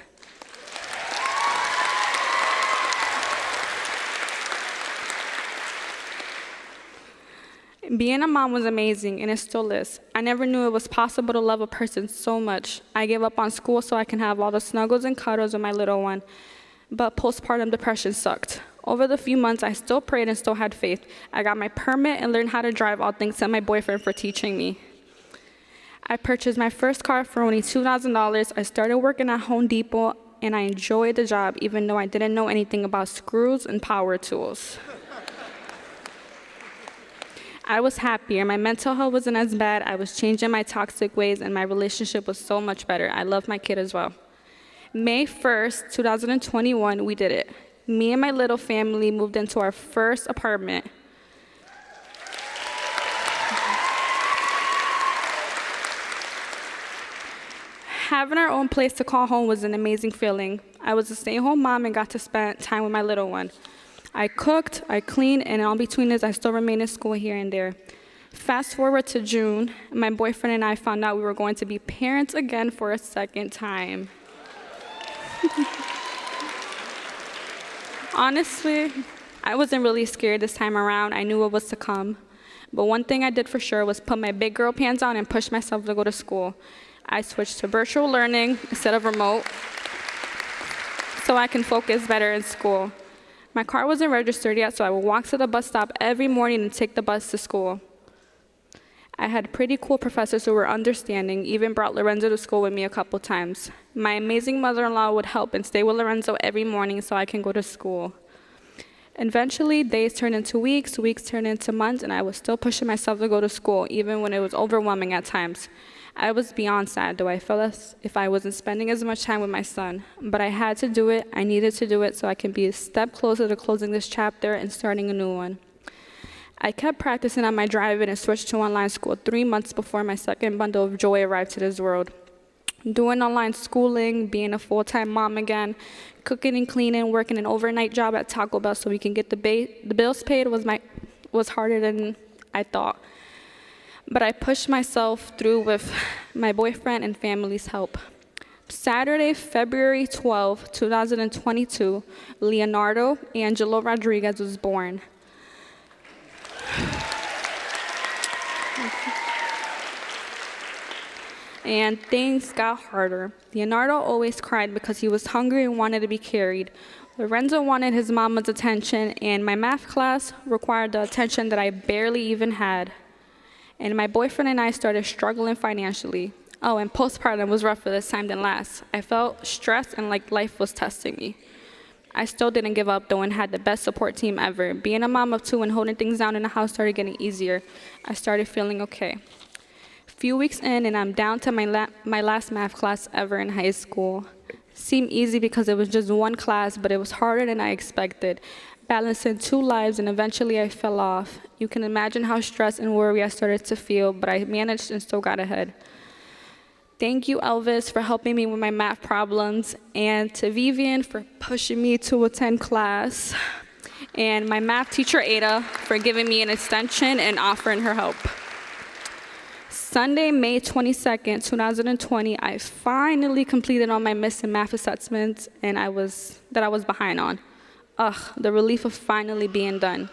Being a mom was amazing, and it still is. I never knew it was possible to love a person so much. I gave up on school so I can have all the snuggles and cuddles with my little one, but postpartum depression sucked. Over the few months, I still prayed and still had faith. I got my permit and learned how to drive, all thanks to my boyfriend for teaching me. I purchased my first car for only $2,000. I started working at Home Depot, and I enjoyed the job, even though I didn't know anything about screws and power tools. I was happier. My mental health wasn't as bad. I was changing my toxic ways, and my relationship was so much better. I love my kid as well. May 1st, 2021, we did it. Me and my little family moved into our first apartment. Having our own place to call home was an amazing feeling. I was a stay-at-home mom and got to spend time with my little one. I cooked, I cleaned, and in between this, I still remained in school here and there. Fast forward to June, my boyfriend and I found out we were going to be parents again for a second time. Honestly, I wasn't really scared this time around. I knew what was to come. But one thing I did for sure was put my big girl pants on and push myself to go to school. I switched to virtual learning instead of remote so I can focus better in school. My car wasn't registered yet, so I would walk to the bus stop every morning and take the bus to school. I had pretty cool professors who were understanding, even brought Lorenzo to school with me a couple times. My amazing mother-in-law would help and stay with Lorenzo every morning so I can go to school. Eventually, days turned into weeks, weeks turned into months, and I was still pushing myself to go to school, even when it was overwhelming at times. I was beyond sad, though I felt as if I wasn't spending as much time with my son. But I had to do it, I needed to do it so I can be a step closer to closing this chapter and starting a new one. I kept practicing on my driving and switched to online school 3 months before my second bundle of joy arrived to this world. Doing online schooling, being a full-time mom again, cooking and cleaning, working an overnight job at Taco Bell so we can get the bills paid was harder than I thought. But I pushed myself through with my boyfriend and family's help. Saturday, February 12, 2022, Leonardo Angelo Rodriguez was born. And things got harder. Leonardo always cried because he was hungry and wanted to be carried. Lorenzo wanted his mama's attention, and my math class required the attention that I barely even had. And my boyfriend and I started struggling financially. Oh, and postpartum was rougher this time than last. I felt stressed and like life was testing me. I still didn't give up, though, and had the best support team ever. Being a mom of two and holding things down in the house started getting easier. I started feeling okay. A few weeks in, and I'm down to my last math class ever in high school. Seemed easy because it was just one class, but it was harder than I expected. Balancing two lives, and eventually I fell off. You can imagine how stressed and worried I started to feel, but I managed and still got ahead. Thank you, Elvis, for helping me with my math problems, and to Vivian for pushing me to attend class, and my math teacher, Ada, for giving me an extension and offering her help. Sunday, May 22nd, 2020, I finally completed all my missing math assessments that I was behind on. The relief of finally being done.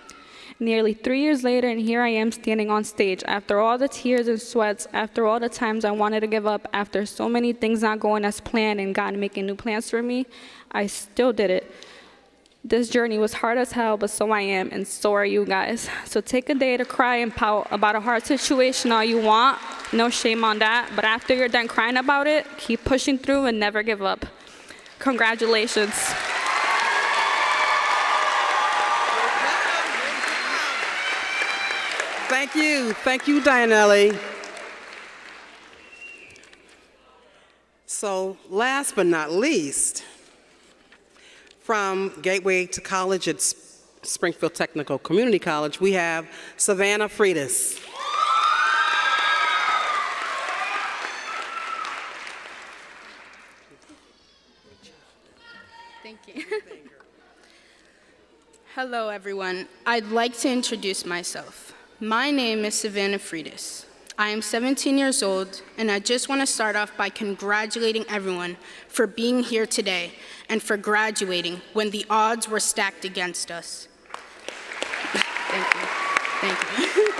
Nearly 3 years later, and here I am standing on stage. After all the tears and sweats, after all the times I wanted to give up, after so many things not going as planned and God making new plans for me, I still did it. This journey was hard as hell, but so I am, and so are you guys. So take a day to cry and pout about a hard situation all you want. No shame on that. But after you're done crying about it, keep pushing through and never give up. Congratulations. Thank you, Dianelli. So last but not least, from Gateway to College at Springfield Technical Community College, we have Savannah Freitas. Thank you. Hello, everyone. I'd like to introduce myself. My name is Savannah Freitas. I am 17 years old, and I just want to start off by congratulating everyone for being here today and for graduating when the odds were stacked against us. Thank you.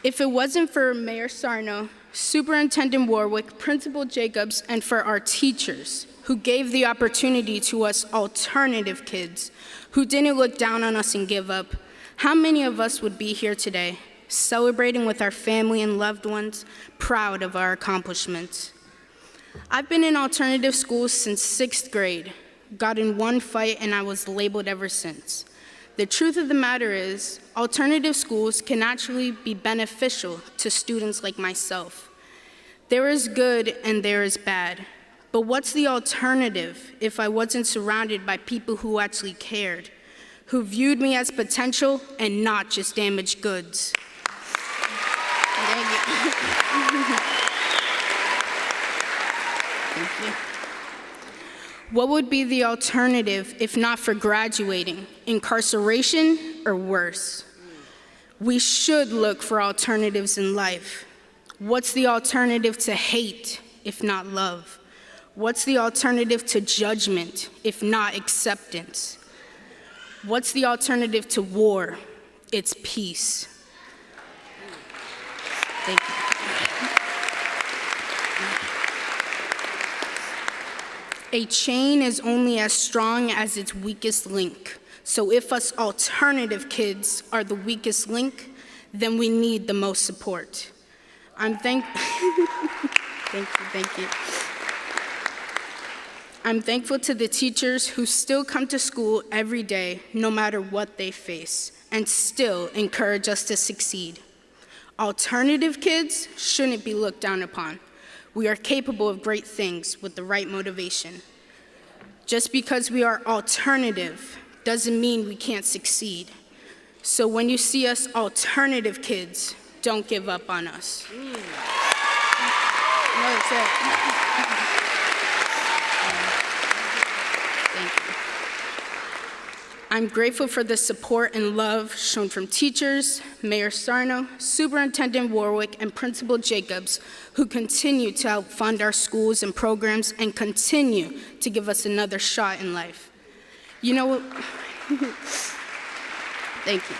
If it wasn't for Mayor Sarno, Superintendent Warwick, Principal Jacobs, and for our teachers who gave the opportunity to us alternative kids who didn't look down on us and give up, how many of us would be here today, celebrating with our family and loved ones, proud of our accomplishments? I've been in alternative schools since 6th grade, got in one fight, and I was labeled ever since. The truth of the matter is, alternative schools can actually be beneficial to students like myself. There is good and there is bad. But what's the alternative if I wasn't surrounded by people who actually cared, who viewed me as potential and not just damaged goods? Thank you. What would be the alternative if not for graduating? Incarceration or worse? We should look for alternatives in life. What's the alternative to hate if not love? What's the alternative to judgment, if not acceptance? What's the alternative to war? It's peace. Thank you. A chain is only as strong as its weakest link. So if us alternative kids are the weakest link, then we need the most support. Thank you. I'm thankful to the teachers who still come to school every day, no matter what they face, and still encourage us to succeed. Alternative kids shouldn't be looked down upon. We are capable of great things with the right motivation. Just because we are alternative doesn't mean we can't succeed. So when you see us alternative kids, don't give up on us. No, that's it. Thank you. I'm grateful for the support and love shown from teachers, Mayor Sarno, Superintendent Warwick, and Principal Jacobs, who continue to help fund our schools and programs and continue to give us another shot in life. You know what? Thank you.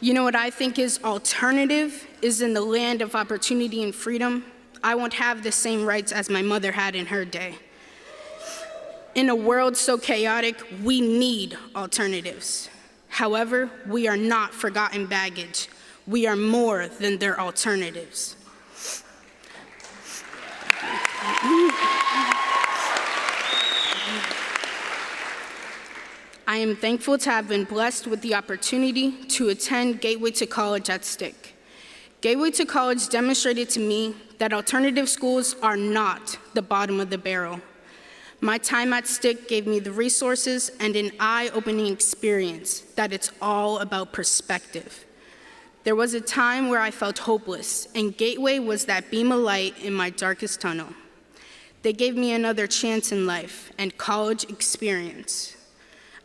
You know what I think is alternative is in the land of opportunity and freedom, I won't have the same rights as my mother had in her day. In a world so chaotic, we need alternatives. However, we are not forgotten baggage. We are more than their alternatives. I am thankful to have been blessed with the opportunity to attend Gateway to College at Stick. Gateway to College demonstrated to me that alternative schools are not the bottom of the barrel. My time at Stick gave me the resources and an eye-opening experience that it's all about perspective. There was a time where I felt hopeless, and Gateway was that beam of light in my darkest tunnel. They gave me another chance in life and college experience.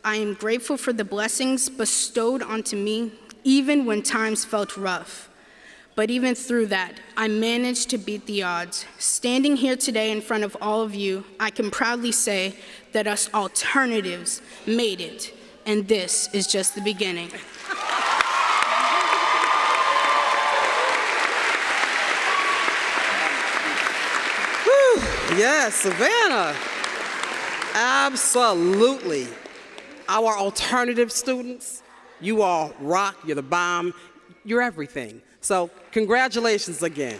I am grateful for the blessings bestowed onto me, even when times felt rough. But even through that, I managed to beat the odds. Standing here today in front of all of you, I can proudly say that us alternatives made it, and this is just the beginning. Yes, Savannah. Absolutely. Our alternative students, you all rock, you're the bomb, you're everything. So congratulations again.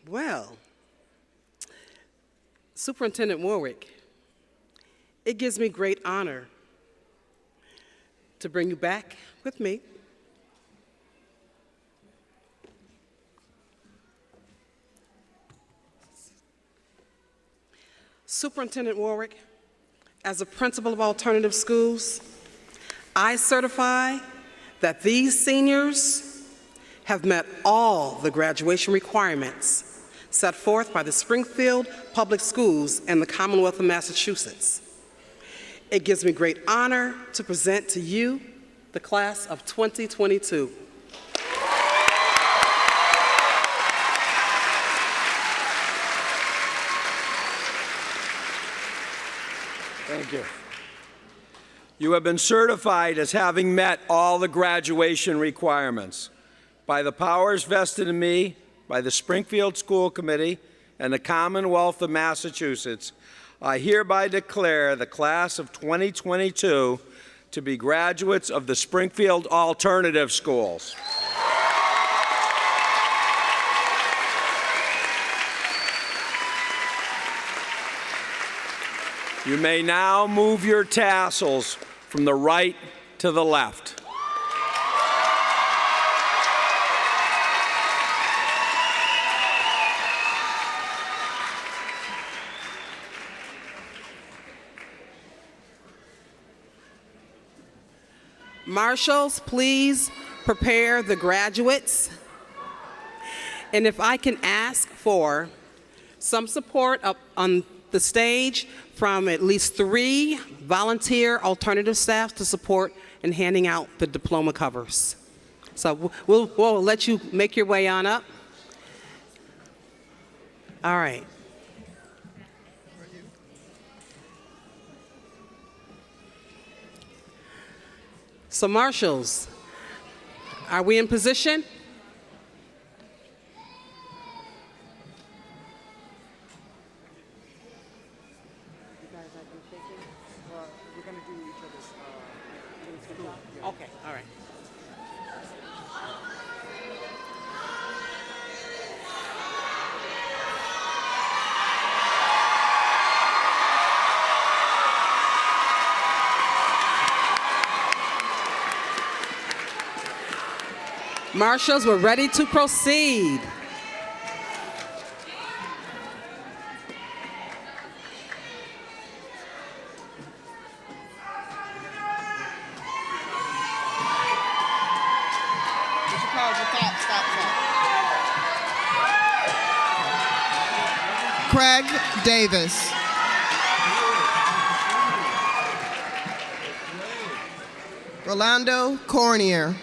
Well, Superintendent Warwick, it gives me great honor to bring you back with me. Superintendent Warwick, as a principal of alternative schools, I certify that these seniors have met all the graduation requirements set forth by the Springfield Public Schools and the Commonwealth of Massachusetts. It gives me great honor to present to you the class of 2022. Thank you. You have been certified as having met all the graduation requirements. By the powers vested in me by the Springfield School Committee and the Commonwealth of Massachusetts, I hereby declare the class of 2022 to be graduates of the Springfield Alternative Schools. You may now move your tassels from the right to the left. Marshals, please prepare the graduates. And if I can ask for some support up on the stage from at least 3 volunteer alternative staff to support in handing out the diploma covers. So we'll let you make your way on up. All right. So marshals, are we in position? Okay, all right. Marshals, we're ready to proceed. Craig Davis. Rolando Cornier.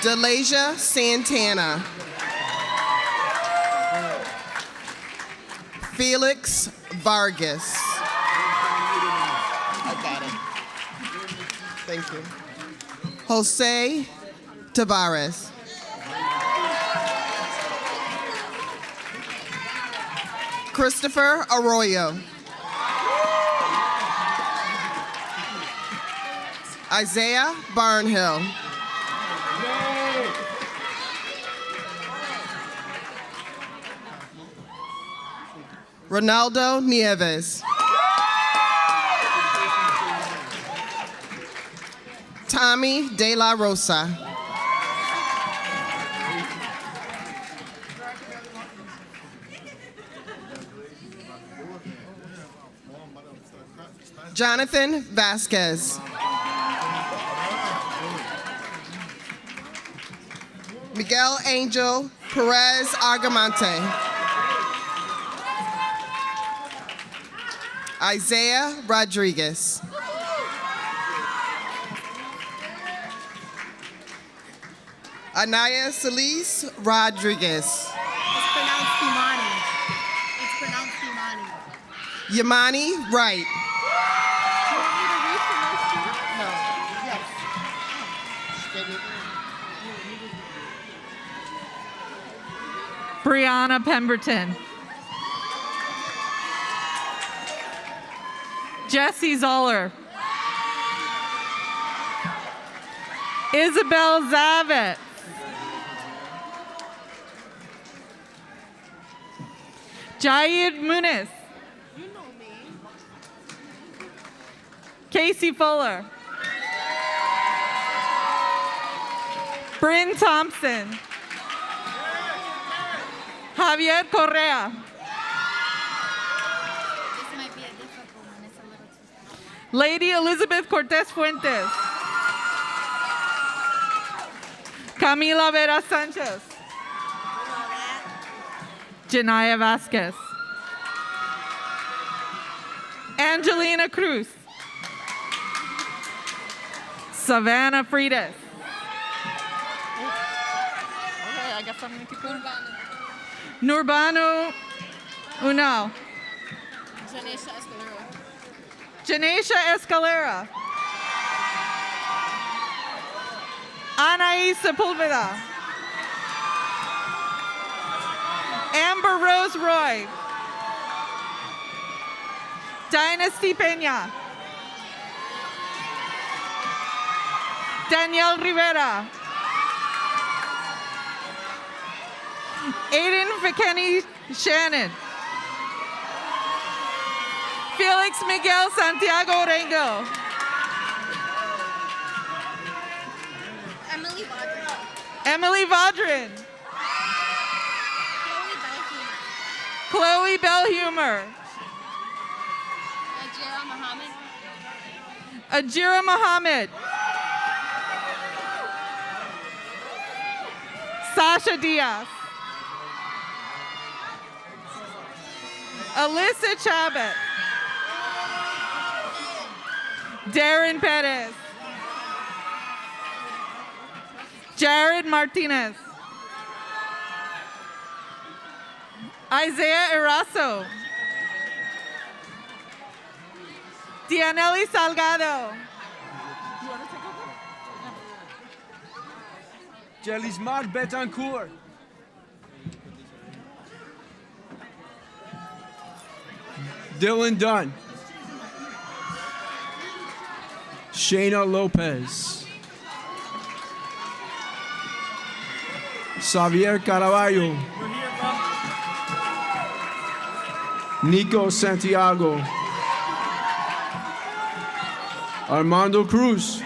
Delasia Santana. Felix Vargas. I got it. Thank you. Jose Tavares. Christopher Arroyo. Isaiah Barnhill. Ronaldo Nieves. Tommy De La Rosa. Jonathan Vasquez. Miguel Angel Perez Argamante. Isaiah Rodriguez. Anaya Solis Rodriguez. It's pronounced Imani. It's pronounced Imani. Yamani Wright. Do you want me to read from those two? No. Yes. Brianna Pemberton. Jesse Zoller. Isabel Zavit. Jayed Muniz. You know me. Casey Fuller. Bryn Thompson. Javier Correa. This might be a difficult one. It's a little too fast. Lady Elizabeth Cortez Fuentes. Camila Vera Sanchez. Janaya Vasquez. Angelina Cruz. Savannah Freitas. Okay, I guess I'm going to keep going. Nurbanu Unal. Janesha Escalera. Janesha Escalera. Anaís Sepulveda. Amber Rose Roy. Dynasty Peña. Danielle Rivera. Aiden Fikeni Shannon. Felix Miguel Santiago Orengo. Emily Vaudrin. Emily Vaudrin. Chloe Bellhumer. Ajira Muhammad. Ajira Muhammad. Sasha Diaz. Alyssa Chabot. Darren Perez. Jared Martinez. Isaiah Eraso. Dianelli Salgado. Jelismar Betancourt. Dylan Dunn. Shayna Lopez. Xavier Caraballo. Nico Santiago. Armando Cruz.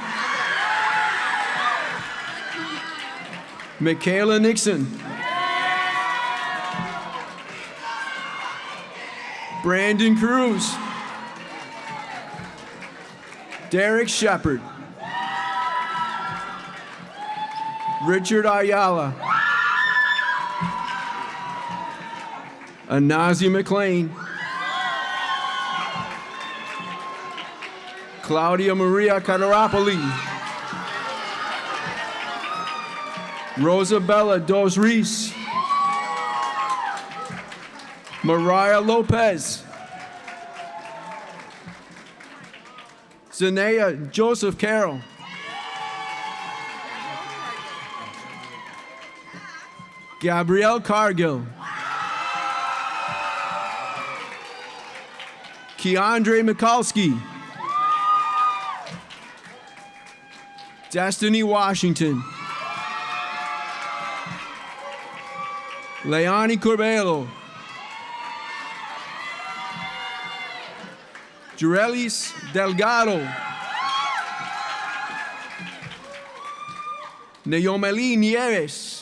Michaela Nixon. Brandon Cruz. Derek Shepard. Richard Ayala. Anazi McLean. Claudia Maria Cataropoli. Rosabella Dos Reis. Mariah Lopez. Zanea Joseph Carroll. Gabrielle Cargill. Keandre Mikulski. Destiny Washington. Leoni Corbello. Jurelis Delgado. Neomeli Nieves.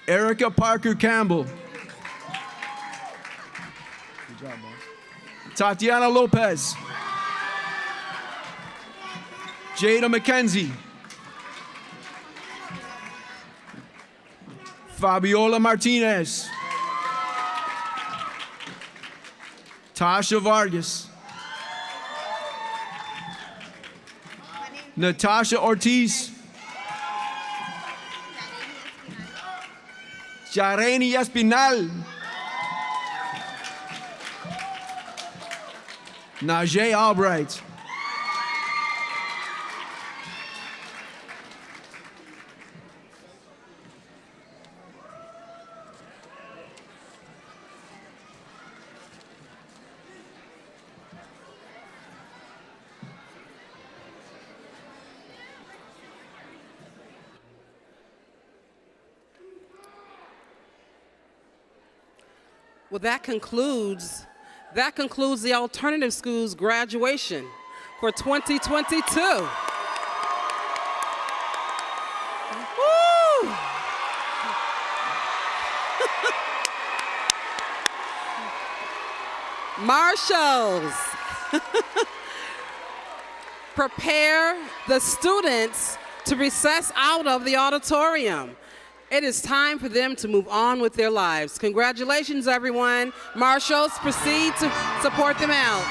Erica Parker Campbell. Good job, boss. Tatiana Lopez. Jada McKenzie. Fabiola Martinez. Tasha Vargas. Natasha Ortiz. Jareni Espinal. Najee Albright. Well, that concludes the alternative schools graduation for 2022. Woo! Marshals, prepare the students to recess out of the auditorium. It is time for them to move on with their lives. Congratulations, everyone. Marshals, proceed to support them out.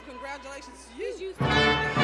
Congratulations to you.